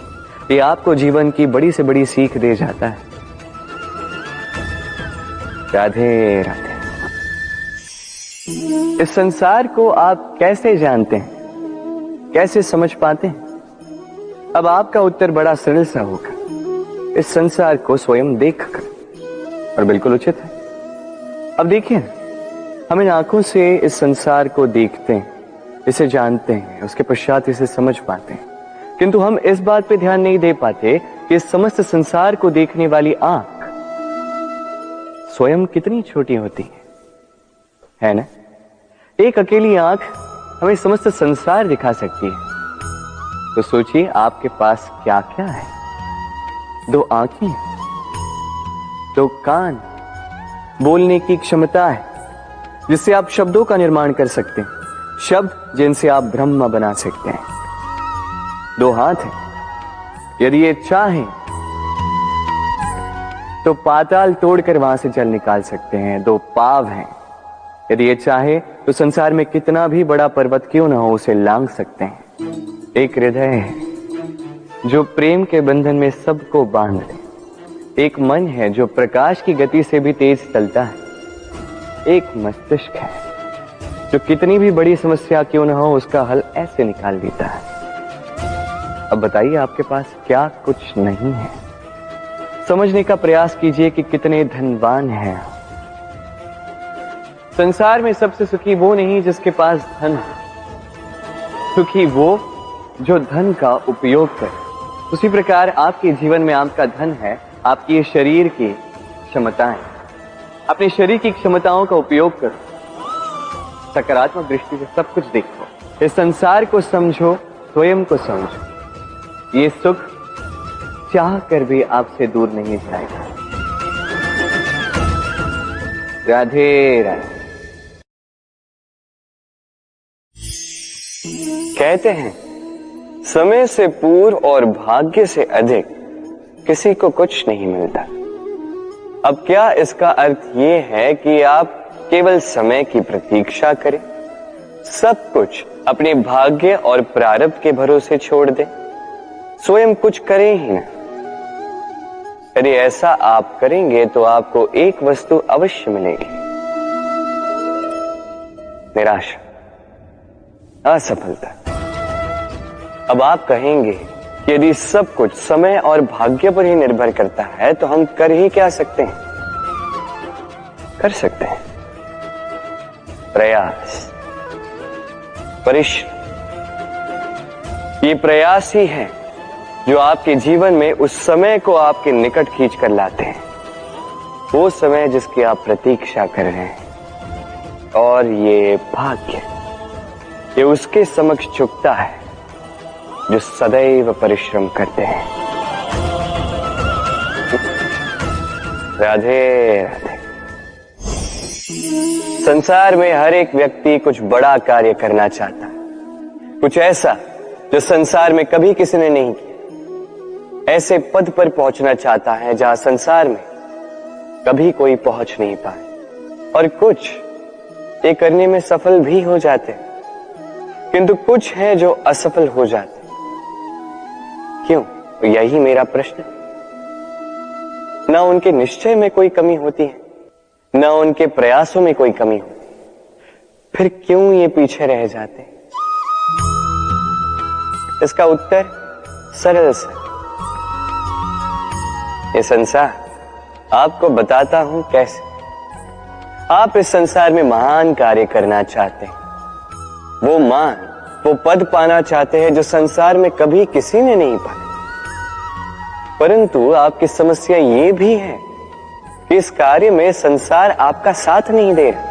ये आपको जीवन की बड़ी से बड़ी सीख दे जाता है। राधे राधे। इस संसार को आप कैसे जानते हैं, कैसे समझ पाते हैं? अब आपका उत्तर बड़ा सरल सा होगा, इस संसार को स्वयं देखकर, और बिल्कुल उचित है। अब देखिए, हम इन आंखों से इस संसार को देखते हैं, इसे जानते हैं, उसके पश्चात इसे समझ पाते हैं, किंतु हम इस बात पे ध्यान नहीं दे पाते कि इस समस्त संसार को देखने वाली आंख स्वयं कितनी छोटी होती है ना? एक अकेली आंख हमें समस्त संसार दिखा सकती है। तो सोचिए, आपके पास क्या क्या है। 2 आंखें, 2 कान, बोलने की क्षमता है जिससे आप शब्दों का निर्माण कर सकते हैं, शब्द जिनसे आप ब्रह्म बना सकते हैं। 2 हाथ हैं, यदि ये चाहें तो पाताल तोड़कर वहां से जल निकाल सकते हैं। 2 पांव हैं, यदि ये चाहे तो संसार में कितना भी बड़ा पर्वत क्यों ना हो उसे लांघ सकते हैं। एक हृदय है जो प्रेम के बंधन में सबको बांध दे। एक मन है जो प्रकाश की गति से भी तेज चलता है। एक मस्तिष्क है जो कितनी भी बड़ी समस्या क्यों ना हो उसका हल ऐसे निकाल देता है। अब बताइए, आपके पास क्या कुछ नहीं है? समझने का प्रयास कीजिए कि कितने धनवान हैं। संसार में सबसे सुखी वो नहीं जिसके पास धन है, सुखी वो जो धन का उपयोग करे। उसी प्रकार आपके जीवन में आपका धन है आपकी शरीर की क्षमताएं। अपने शरीर की क्षमताओं का उपयोग करो, सकारात्मक दृष्टि से सब कुछ देखो, इस संसार को समझो, स्वयं को समझो। ये सुख चाह कर भी आपसे दूर नहीं जाएगा। राधे राधे। कहते हैं, समय से पूर्व और भाग्य से अधिक किसी को कुछ नहीं मिलता। अब क्या इसका अर्थ ये है कि आप केवल समय की प्रतीक्षा करें, सब कुछ अपने भाग्य और प्रारब्ध के भरोसे छोड़ दें, स्वयं कुछ करें ही ना? यदि ऐसा आप करेंगे तो आपको एक वस्तु अवश्य मिलेगी, निराशा, असफलता। अब आप कहेंगे कि यदि सब कुछ समय और भाग्य पर ही निर्भर करता है तो हम कर ही क्या सकते हैं? कर सकते हैं प्रयास, परिश्रम। ये प्रयास ही है जो आपके जीवन में उस समय को आपके निकट खींच कर लाते हैं। वो समय जिसकी आप प्रतीक्षा कर रहे हैं, और ये भाग्य ये उसके समक्ष झुकता है जो सदैव परिश्रम करते हैं। राधे राधे। संसार में हर एक व्यक्ति कुछ बड़ा कार्य करना चाहता है, कुछ ऐसा जो संसार में कभी किसी ने नहीं किया। ऐसे पद पर पहुंचना चाहता है जहां संसार में कभी कोई पहुंच नहीं पाए। और कुछ ये करने में सफल भी हो जाते हैं, किंतु कुछ है जो असफल हो जाते हैं। क्यों? तो यही मेरा प्रश्न है। ना उनके निश्चय में कोई कमी होती है, ना उनके प्रयासों में कोई कमी होती है, फिर क्यों ये पीछे रह जाते हैं? इसका उत्तर सरल सा, ये संसार आपको बताता हूं कैसे। आप इस संसार में महान कार्य करना चाहते हैं, वो मान, वो पद पाना चाहते हैं जो संसार में कभी किसी ने नहीं पाया। परंतु आपकी समस्या ये भी है कि इस कार्य में संसार आपका साथ नहीं दे रहा।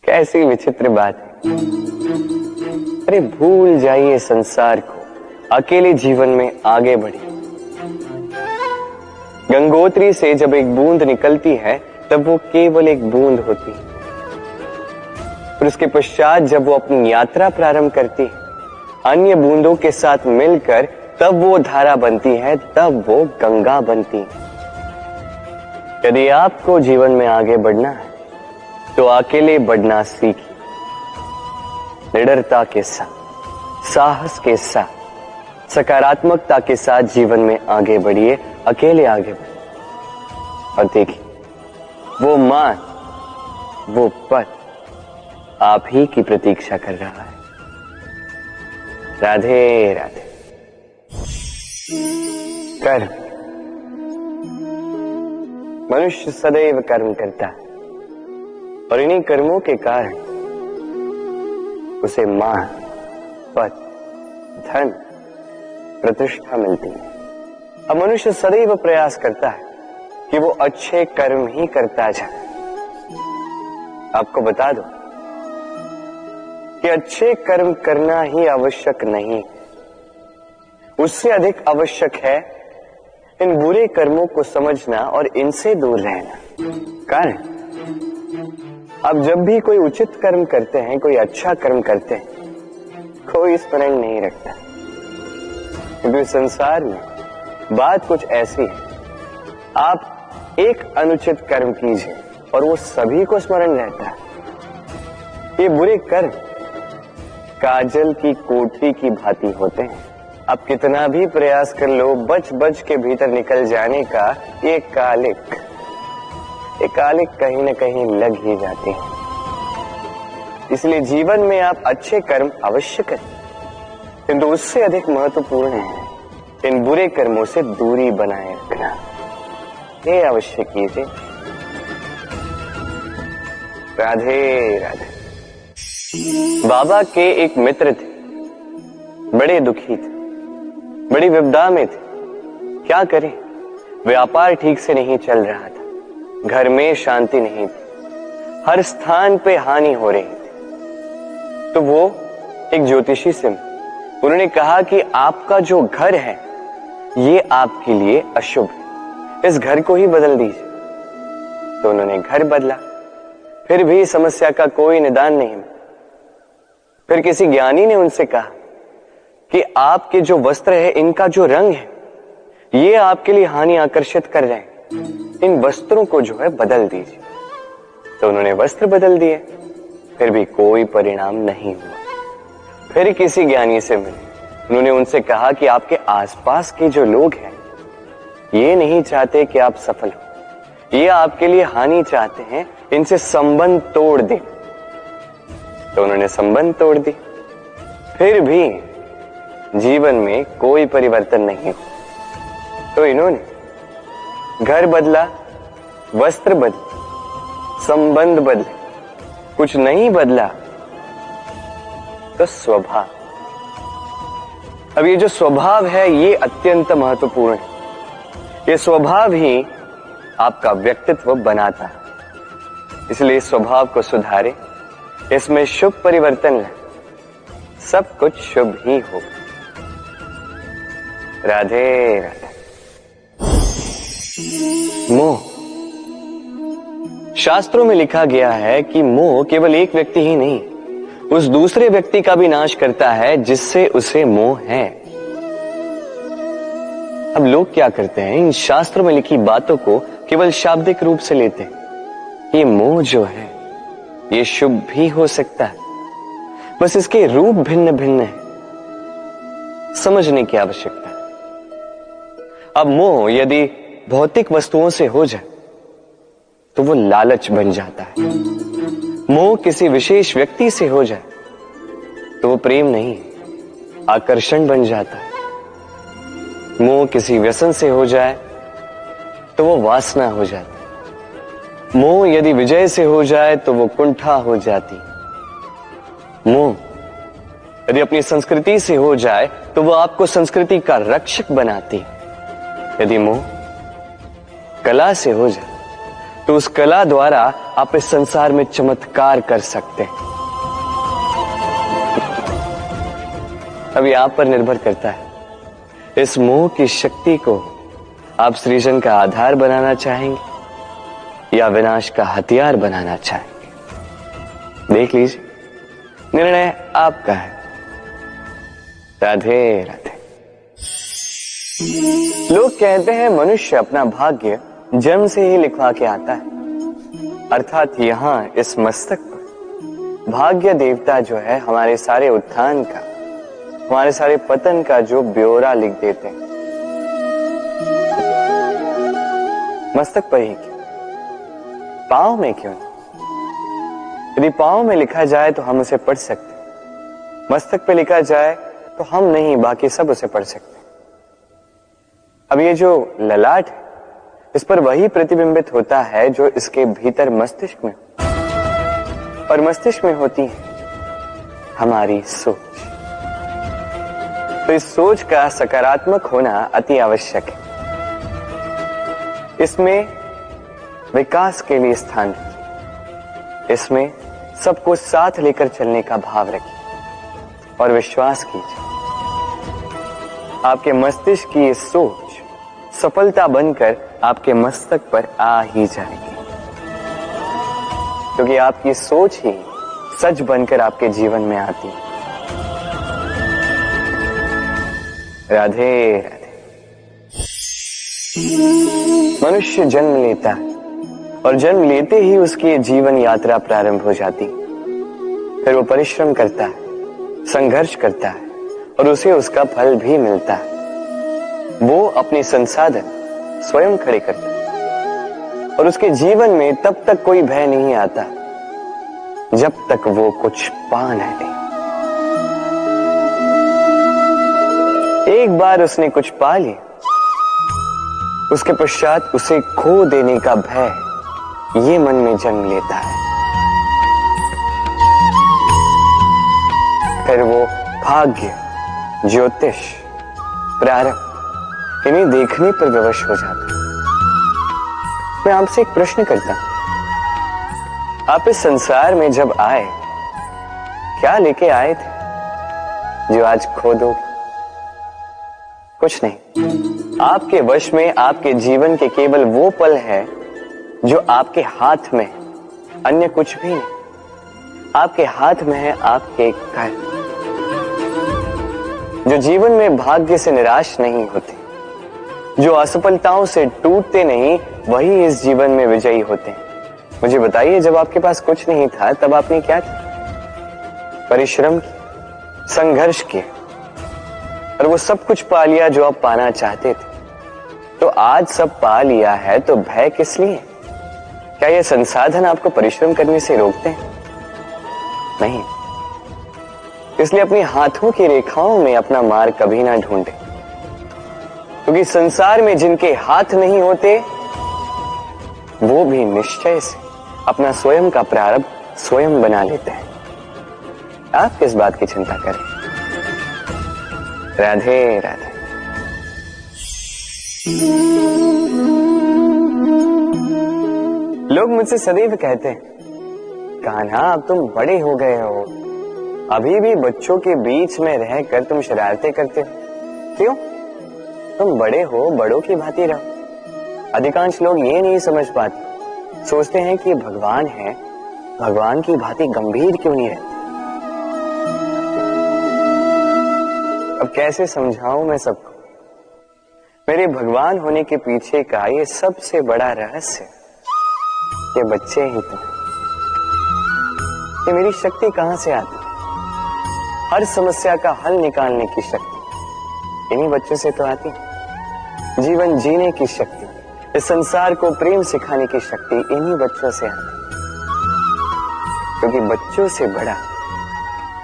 कैसी विचित्र बात है। अरे भूल जाइए संसार को, अकेले जीवन में आगे बढ़िए। गंगोत्री से जब एक बूंद निकलती है तब वो केवल एक बूंद होती है, और उसके पश्चात जब वो अपनी यात्रा प्रारंभ करती है अन्य बूंदों के साथ मिलकर, तब वो धारा बनती है, तब वो गंगा बनती है। यदि आपको जीवन में आगे बढ़ना है तो अकेले बढ़ना सीखिए। निडरता के साथ, साहस के साथ, सकारात्मकता के साथ जीवन में आगे बढ़िए, अकेले आगे बढ़िए। और देखिए, वो मान, वो पद आप ही की प्रतीक्षा कर रहा है। राधे राधे। कर्म, मनुष्य सदैव कर्म करता है, और इन्हीं कर्मों के कारण उसे मान, पद, धन, प्रतिष्ठा मिलती है। अब मनुष्य सदैव प्रयास करता है कि वो अच्छे कर्म ही करता जाए। आपको बता दो कि अच्छे कर्म करना ही आवश्यक नहीं, उससे अधिक आवश्यक है इन बुरे कर्मों को समझना और इनसे दूर रहना। कारण, अब जब भी कोई उचित कर्म करते हैं, कोई अच्छा कर्म करते हैं, कोई स्मरण नहीं रखता, क्योंकि संसार में बात कुछ ऐसी है, आप एक अनुचित कर्म कीजिए और वो सभी को स्मरण रहता है। ये बुरे कर्म काजल की कोठरी की भांति होते हैं। आप कितना भी प्रयास कर लो, बच बच के भीतर निकल जाने का ये कालिक कहीं न कहीं लग ही जाती है। इसलिए जीवन में आप अच्छे कर्म अवश्य करें, किंतु उससे अधिक महत्वपूर्ण है इन बुरे कर्मों से दूरी बनाए रखना। ये अवश्य कीजिए। राधे राधे। बाबा के एक मित्र थे, बड़े दुखी थे, बड़ी विपदा में थे। क्या करें, व्यापार ठीक से नहीं चल रहा था, घर में शांति नहीं थी, हर स्थान पे हानि हो रही थी। तो वो एक ज्योतिषी से उन्होंने कहा कि आपका जो घर है ये आपके लिए अशुभ है, इस घर को ही बदल दीजिए। तो उन्होंने घर बदला, फिर भी समस्या का कोई निदान नहीं। फिर किसी ज्ञानी ने उनसे कहा कि आपके जो वस्त्र है, इनका जो रंग है, ये आपके लिए हानि आकर्षित कर रहे हैं, इन वस्त्रों को जो है बदल दीजिए। तो उन्होंने वस्त्र बदल दिए, फिर भी कोई परिणाम नहीं हुआ। फिर किसी ज्ञानी से मिले, उन्होंने उनसे कहा कि आपके आसपास के जो लोग हैं ये नहीं चाहते कि आप सफल हो, ये आपके लिए हानि चाहते हैं, इनसे संबंध तोड़ दें। तो उन्होंने संबंध तोड़ दी, फिर भी जीवन में कोई परिवर्तन नहीं। तो इन्होंने घर बदला, वस्त्र बदले, संबंध बदले, कुछ नहीं बदला तो स्वभाव। अब ये जो स्वभाव है ये अत्यंत महत्वपूर्ण है। ये स्वभाव ही आपका व्यक्तित्व बनाता है। इसलिए इस स्वभाव को सुधारे, इसमें शुभ परिवर्तन लाए, सब कुछ शुभ ही होगा। राधे राधे। मोह। शास्त्रों में लिखा गया है कि मोह केवल एक व्यक्ति ही नहीं, उस दूसरे व्यक्ति का भी नाश करता है जिससे उसे मोह है। अब लोग क्या करते हैं, इन शास्त्रों में लिखी बातों को केवल शाब्दिक रूप से लेते हैं। ये मोह जो है ये शुभ भी हो सकता है, बस इसके रूप भिन्न भिन्न है, समझने की आवश्यकता है। अब मोह यदि भौतिक वस्तुओं से हो जाए तो वो लालच बन जाता है। मोह किसी विशेष व्यक्ति से हो जाए तो वो प्रेम नहीं, आकर्षण बन जाता है। मोह किसी व्यसन से हो जाए तो वो वासना हो जाती। मोह यदि विजय से हो जाए तो वो कुंठा हो जाती। मोह यदि अपनी संस्कृति से हो जाए तो वो आपको संस्कृति का रक्षक बनाती। यदि मोह कला से हो जाए तो उस कला द्वारा आप इस संसार में चमत्कार कर सकते हैं। अब ये आप पर निर्भर करता है, इस मोह की शक्ति को आप सृजन का आधार बनाना चाहेंगे या विनाश का हथियार बनाना चाहेंगे। देख लीजिए, निर्णय आपका है। राधे राधे। लोग कहते हैं मनुष्य अपना भाग्य जन्म से ही लिखवा के आता है, अर्थात यहां इस मस्तक पर भाग्य देवता जो है हमारे सारे उत्थान का, हमारे सारे पतन का जो ब्यौरा लिख देते हैं। मस्तक पर ही क्यों, पांव में क्यों नहीं? यदि पांव में लिखा जाए तो हम उसे पढ़ सकते, मस्तक पे लिखा जाए तो हम नहीं, बाकी सब उसे पढ़ सकते। अब ये जो ललाट है इस पर वही प्रतिबिंबित होता है जो इसके भीतर मस्तिष्क में, और मस्तिष्क में होती है हमारी सोच। तो इस सोच का सकारात्मक होना अति आवश्यक है। इसमें विकास के लिए स्थान रखिए, इसमें सबको साथ लेकर चलने का भाव रखिए और विश्वास कीजिए आपके मस्तिष्क की ये सोच सफलता बनकर आपके मस्तक पर आ ही जाएगी, क्योंकि आपकी सोच ही सच बनकर आपके जीवन में आती है। राधे राधे। मनुष्य जन्म लेता है और जन्म लेते ही उसकी जीवन यात्रा प्रारंभ हो जाती। फिर वो परिश्रम करता है, संघर्ष करता है और उसे उसका फल भी मिलता है। वो अपने संसाधन स्वयं खड़े करता है और उसके जीवन में तब तक कोई भय नहीं आता जब तक वो कुछ पा न ले। एक बार उसने कुछ पा लिया, उसके पश्चात उसे खो देने का भय ये मन में जन्म लेता है। फिर वो भाग्य, ज्योतिष, प्रारब्ध इन्हें देखने पर विवश हो जाता है। मैं आपसे एक प्रश्न करता हूं, आप इस संसार में जब आए क्या लेके आए थे जो आज खो दोगे? कुछ नहीं। आपके वश में आपके जीवन के केवल वो पल है जो आपके हाथ में, अन्य कुछ भी नहीं। आपके हाथ में है आपके कर्म, जो जीवन में भाग्य से निराश नहीं होते, जो असफलताओं से टूटते नहीं, वही इस जीवन में विजयी होते हैं। मुझे बताइए, जब आपके पास कुछ नहीं था तब आपने क्या किया? परिश्रम किया, संघर्ष किया और वो सब कुछ पा लिया जो आप पाना चाहते थे। तो आज सब पा लिया है तो भय किस लिए? क्या ये संसाधन आपको परिश्रम करने से रोकते हैं? नहीं। इसलिए अपने हाथों की रेखाओं में अपना मार्ग कभी ना ढूंढे, क्योंकि संसार में जिनके हाथ नहीं होते वो भी निश्चय से अपना स्वयं का प्रारब्ध स्वयं बना लेते हैं। आप किस बात की चिंता करें? राधे राधे। लोग मुझसे सदैव कहते हैं, कान्हा अब तुम बड़े हो गए हो, अभी भी बच्चों के बीच में रहकर तुम शरारतें करते हो। क्यों? तुम बड़े हो, बड़ों की भांति रहो। अधिकांश लोग ये नहीं समझ पाते, सोचते हैं कि भगवान है, भगवान की भांति गंभीर क्यों नहीं रहते। अब कैसे समझाऊं मैं सबको? मेरे भगवान होने के पीछे का ये सबसे बड़ा रहस्य, ये बच्चे ही तो। ये मेरी शक्ति कहां से आती? हर समस्या का हल निकालने की शक्ति इन्हीं बच्चों से तो आती। जीवन जीने की शक्ति, इस संसार को प्रेम सिखाने की शक्ति इन्हीं बच्चों से आती। क्योंकि बच्चों से बड़ा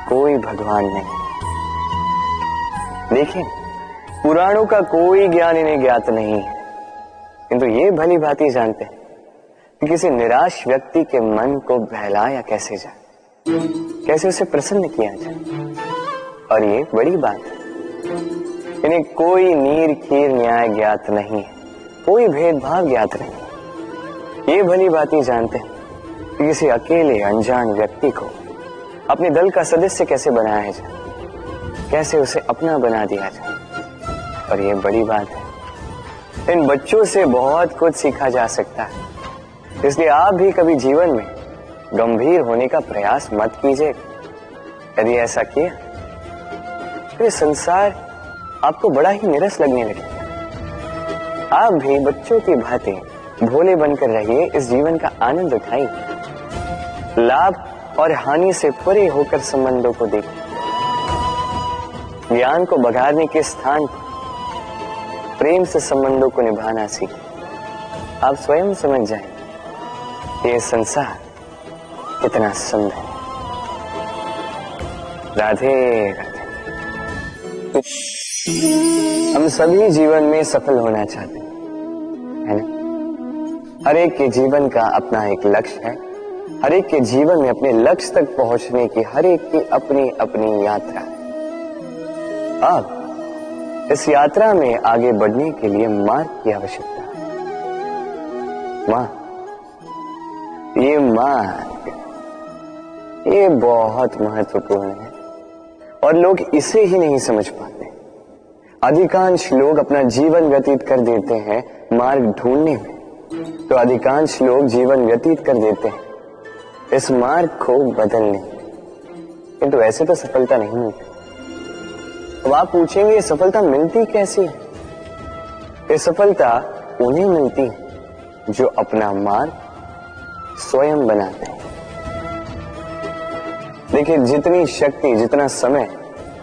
कोई भगवान नहीं। देखिए, पुराणों का कोई ज्ञान इन्हें ज्ञात नहीं है, किंतु ये भली भांति जानते हैं कि किसी निराश व्यक्ति के मन को बहलाया कैसे जाए, कैसे उसे प्रसन्न किया जाए। और ये बड़ी बात है, इन्हें कोई नीर खीर न्याय ज्ञात नहीं है, कोई भेदभाव ज्ञात नहीं। ये भली भांति जानते हैं कि किसी अकेले अनजान व्यक्ति को अपने दल का सदस्य कैसे बनाया जाए, कैसे उसे अपना बना दिया जाए। और ये बड़ी बात है, इन बच्चों से बहुत कुछ सीखा जा सकता है। इसलिए आप भी कभी जीवन में गंभीर होने का प्रयास मत कीजिए। यदि ऐसा किया तो ये संसार आपको बड़ा ही नीरस लगने लगेगा। आप भी बच्चों की भांति भोले बनकर रहिए, इस जीवन का आनंद उठाइए, लाभ और हानि से परे होकर संबंधों को देखिए, ज्ञान को बघारने के स्थान पर प्रेम से संबंधों को निभाना सीखिए। आप स्वयं समझ जाएंगे ये संसार कितना सुंदर है। राधे राधे। हम सभी जीवन में सफल होना चाहते हैं, है ना? हर एक के जीवन का अपना एक लक्ष्य है। हर एक के जीवन में अपने लक्ष्य तक पहुंचने की हर एक की अपनी अपनी यात्रा है। अब इस यात्रा में आगे बढ़ने के लिए मार्ग की आवश्यकता है। ये मार्ग, ये बहुत महत्वपूर्ण है और लोग इसे ही नहीं समझ पाते। अधिकांश लोग अपना जीवन व्यतीत कर देते हैं मार्ग ढूंढने में, तो अधिकांश लोग जीवन व्यतीत कर देते हैं इस मार्ग को बदलने में। किंतु ऐसे तो सफलता नहीं मिलती। अब आप पूछेंगे ये सफलता मिलती कैसे है? ये सफलता उन्हें मिलती है जो अपना मार्ग स्वयं बनाते हैं। देखिए, जितनी शक्ति, जितना समय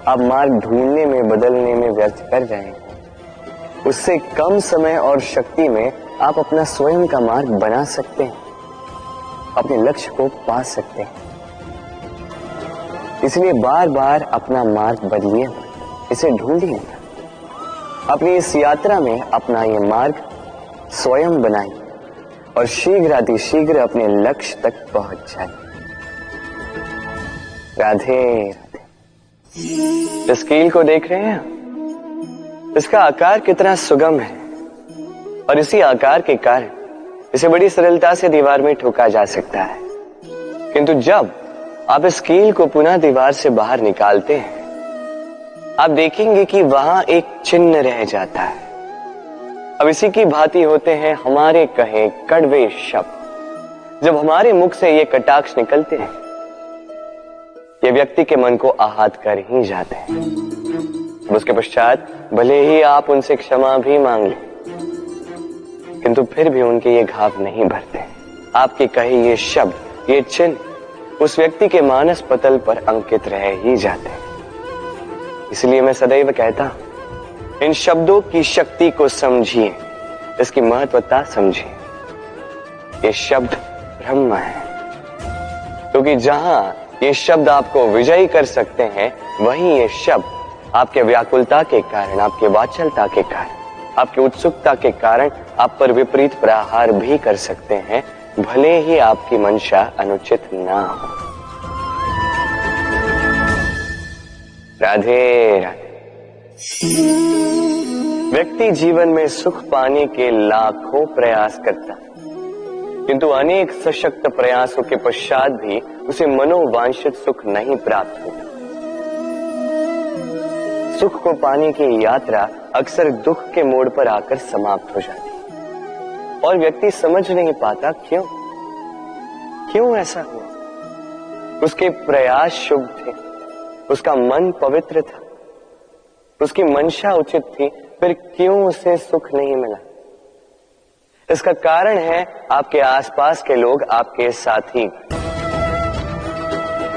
आप मार्ग ढूंढने में, बदलने में व्यर्थ कर रहे हैं, उससे कम समय और शक्ति में आप अपना स्वयं का मार्ग बना सकते हैं, अपने लक्ष्य को पा सकते हैं। इसलिए बार बार अपना मार्ग बदलिए, इसे ढूंढिए। अपनी इस यात्रा में अपना ये मार्ग स्वयं बनाइए और शीघ्रातिशीघ्र अपने लक्ष्य तक पहुंच जाइए। राधे राधे। इस कील को देख रहे हैं? इसका आकार कितना सुगम है और इसी आकार के कारण इसे बड़ी सरलता से दीवार में ठोका जा सकता है। किंतु जब आप इस कील को पुनः दीवार से बाहर निकालते हैं, आप देखेंगे कि वहां एक चिन्ह रह जाता है। अब इसी की भांति होते हैं हमारे कहे कड़वे शब्द। जब हमारे मुख से ये कटाक्ष निकलते हैं, ये व्यक्ति के मन को आहत कर ही जाते हैं। उसके पश्चात भले ही आप उनसे क्षमा भी मांग लें, किंतु फिर भी उनके ये घाव नहीं भरते। आपके कहे ये शब्द, ये चिन्ह उस व्यक्ति के मानस पटल पर अंकित रह ही जाते हैं। इसलिए मैं सदैव कहता हूं, इन शब्दों की शक्ति को समझिए, इसकी महत्वता समझिए। ये शब्द ब्रह्म है, क्योंकि जहां ये शब्द आपको विजयी कर सकते हैं, वहीं ये शब्द आपके व्याकुलता के कारण, आपके वाचलता के कारण, आपकी उत्सुकता के कारण आप पर विपरीत प्रहार भी कर सकते हैं, भले ही आपकी मंशा अनुचित ना हो। राधे राधे। व्यक्ति जीवन में सुख पाने के लाखों प्रयास करता है, किंतु अनेक सशक्त प्रयासों के पश्चात भी उसे मनोवांछित सुख नहीं प्राप्त होता। सुख को पाने की यात्रा अक्सर दुख के मोड़ पर आकर समाप्त हो जाती है और व्यक्ति समझ नहीं पाता क्यों ऐसा हुआ। उसके प्रयास शुभ थे, उसका मन पवित्र था, उसकी मंशा उचित थी, फिर क्यों उसे सुख नहीं मिला? इसका कारण है आपके आसपास के लोग, आपके साथी।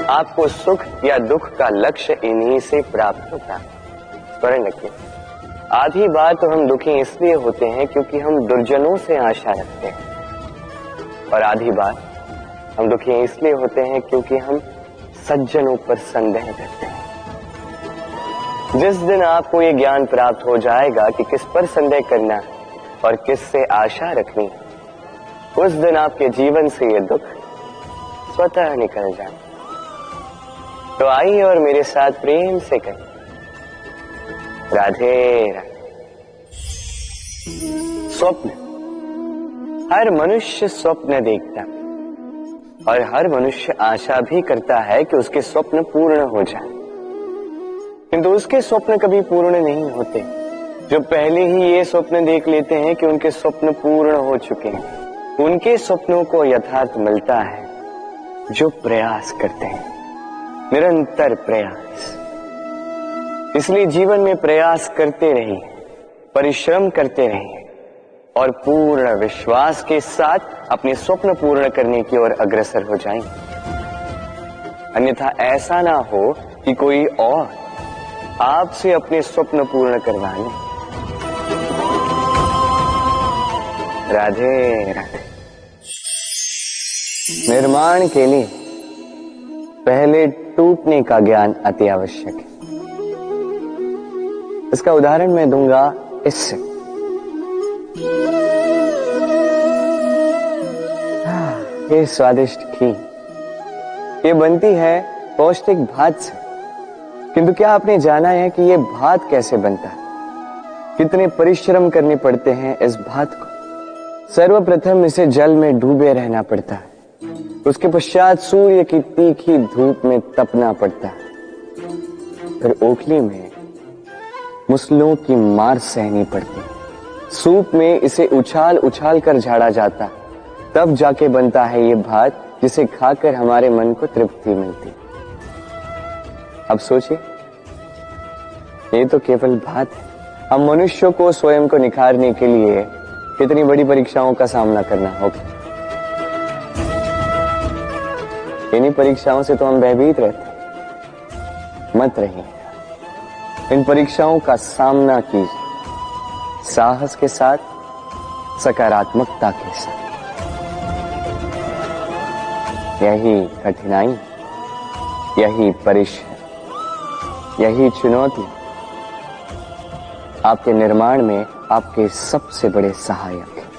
आपको सुख या दुख का लक्ष्य इन्हीं से प्राप्त होता है। स्मरण रखिए, आधी बार तो हम दुखी इसलिए होते हैं क्योंकि हम दुर्जनों से आशा रखते हैं, और आधी बार हम दुखी इसलिए होते हैं क्योंकि हम सज्जनों पर संदेह करते हैं। जिस दिन आपको ये ज्ञान प्राप्त हो जाएगा कि किस पर संदेह करना है और किस से आशा रखनी है, उस दिन आपके जीवन से ये दुख स्वतः निकल जाए। तो आइए और मेरे साथ प्रेम से कहें, राधे राधे। स्वप्न, हर मनुष्य स्वप्न देखता है और हर मनुष्य आशा भी करता है कि उसके स्वप्न पूर्ण हो जाए, किंतु उसके स्वप्न कभी पूर्ण नहीं होते। जो पहले ही ये स्वप्न देख लेते हैं कि उनके स्वप्न पूर्ण हो चुके हैं, उनके स्वप्नों को यथार्थ मिलता है जो प्रयास करते हैं, निरंतर प्रयास। इसलिए जीवन में प्रयास करते रहिए, परिश्रम करते रहिए और पूर्ण विश्वास के साथ अपने स्वप्न पूर्ण करने की ओर अग्रसर हो जाएंगे। अन्यथा ऐसा ना हो कि कोई और आपसे अपने स्वप्न पूर्ण करवा ले। राधे राधे। निर्माण के लिए पहले टूटने का ज्ञान अति आवश्यक है। इसका उदाहरण मैं दूंगा इससे। ये स्वादिष्ट खीर ये बनती है पौष्टिक भात से, किंतु क्या आपने जाना है कि ये भात कैसे बनता है? कितने परिश्रम करने पड़ते हैं इस भात को। सर्वप्रथम इसे जल में डूबे रहना पड़ता है, उसके पश्चात सूर्य की तीखी धूप में तपना पड़ता है, फिर ओखली में मुसलों की मार सहनी पड़ती है, सूप में इसे उछाल उछाल कर झाड़ा जाता है, तब जाके बनता है ये भात जिसे खाकर हमारे मन को तृप्ति मिलती। अब सोचिए, ये तो केवल भात है। हम मनुष्यों को स्वयं को निखारने के लिए कितनी बड़ी परीक्षाओं का सामना करना होगा। इन्हीं परीक्षाओं से तो हम भयभीत रहते। मत रहिए, इन परीक्षाओं का सामना कीजिए साहस के साथ, सकारात्मकता के साथ। यही कठिनाई, यही परिश्रम, यही चुनौती आपके निर्माण में आपके सबसे बड़े सहायक हैं।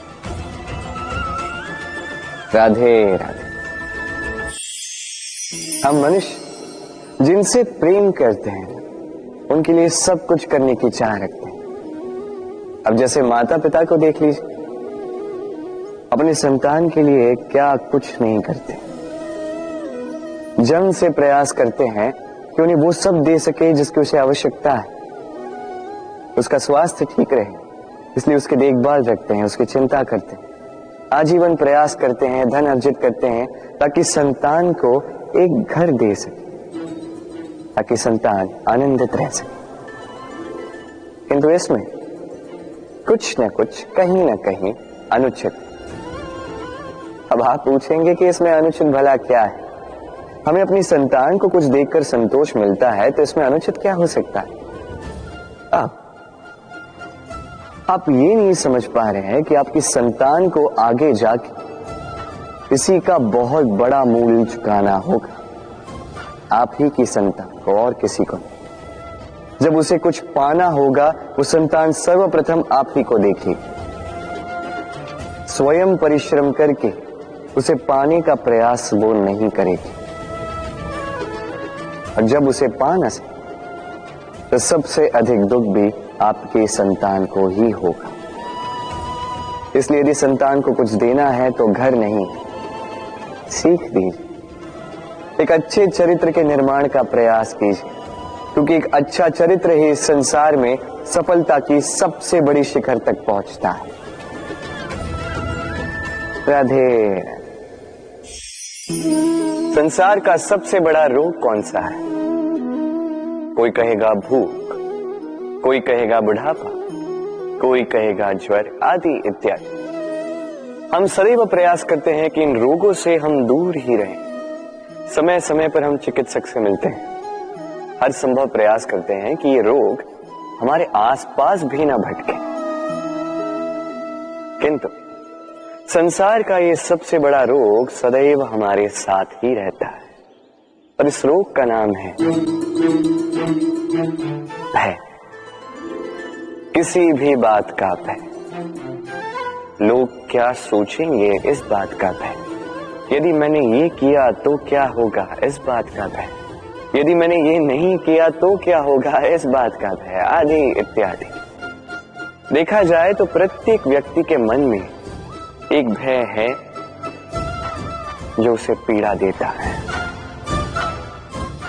राधे राधे। हम मनुष्य जिनसे प्रेम करते हैं उनके लिए सब कुछ करने की चाह रखते हैं। अब जैसे माता पिता को देख लीजिए, अपने संतान के लिए क्या कुछ नहीं करते, जन्म से प्रयास करते हैं कि उन्हें वो सब दे सके जिसकी उसे आवश्यकता है। उसका स्वास्थ्य ठीक रहे, इसलिए उसकी देखभाल रखते हैं, उसकी चिंता करते हैं, आजीवन प्रयास करते हैं, धन अर्जित करते हैं ताकि संतान को एक घर दे सके, ताकि संतान आनंदित रह सके। किंतु इसमें कुछ न कुछ, कहीं न कहीं अनुचित। अब आप पूछेंगे कि इसमें अनुचित भला क्या है? हमें अपनी संतान को कुछ देखकर संतोष मिलता है, तो इसमें अनुचित क्या हो सकता है? आप ये नहीं समझ पा रहे हैं कि आपकी संतान को आगे जाके इसी का बहुत बड़ा मूल्य चुकाना होगा। आप ही की संतान को, और किसी को नहीं। जब उसे कुछ पाना होगा, वो संतान सर्वप्रथम आप ही को देखेगी, स्वयं परिश्रम करके उसे पाने का प्रयास वो नहीं करेगी। और जब उसे पा न सके तो सबसे अधिक दुख भी आपके संतान को ही होगा। इसलिए यदि संतान को कुछ देना है तो घर नहीं, सीख दीजिए। एक अच्छे चरित्र के निर्माण का प्रयास कीजिए, क्योंकि एक अच्छा चरित्र ही इस संसार में सफलता की सबसे बड़ी शिखर तक पहुंचता है। राधे। संसार का सबसे बड़ा रोग कौन सा है? कोई कहेगा भूख, कोई कहेगा बुढ़ापा, कोई कहेगा ज्वर आदि इत्यादि। हम सदैव प्रयास करते हैं कि इन रोगों से हम दूर ही रहें। समय समय पर हम चिकित्सक से मिलते हैं, हर संभव प्रयास करते हैं कि ये रोग हमारे आसपास भी ना भटके। किंतु संसार का ये सबसे बड़ा रोग सदैव हमारे साथ ही रहता है, और इस रोग का नाम है भय। किसी भी बात का भय। लोग क्या सोचेंगे इस बात का भय। यदि मैंने ये किया तो क्या होगा इस बात का भय। यदि मैंने ये नहीं किया तो क्या होगा इस बात का भय आदि इत्यादि। देखा जाए तो प्रत्येक व्यक्ति के मन में एक भय है जो उसे पीड़ा देता है।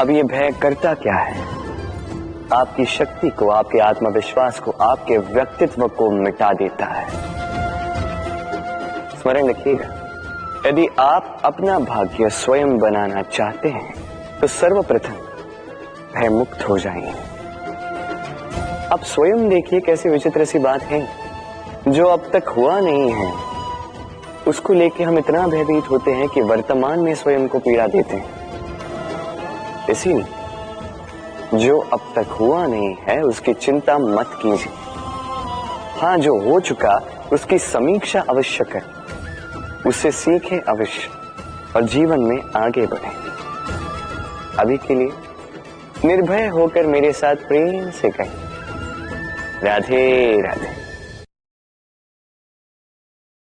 अब ये भय करता क्या है? आपकी शक्ति को, आपके आत्मविश्वास को, आपके व्यक्तित्व को मिटा देता है। स्मरण रखिएगा, यदि आप अपना भाग्य स्वयं बनाना चाहते हैं तो सर्वप्रथम भय मुक्त हो जाइए। अब स्वयं देखिए कैसी विचित्र सी बात है, जो अब तक हुआ नहीं है उसको लेके हम इतना भयभीत होते हैं कि वर्तमान में स्वयं को पीड़ा देते हैं। इसीलिए जो अब तक हुआ नहीं है उसकी चिंता मत कीजिए। हाँ, जो हो चुका उसकी समीक्षा अवश्य करें, उससे सीखें अवश्य और जीवन में आगे बढ़ें। अभी के लिए निर्भय होकर मेरे साथ प्रेम से कहें, राधे राधे।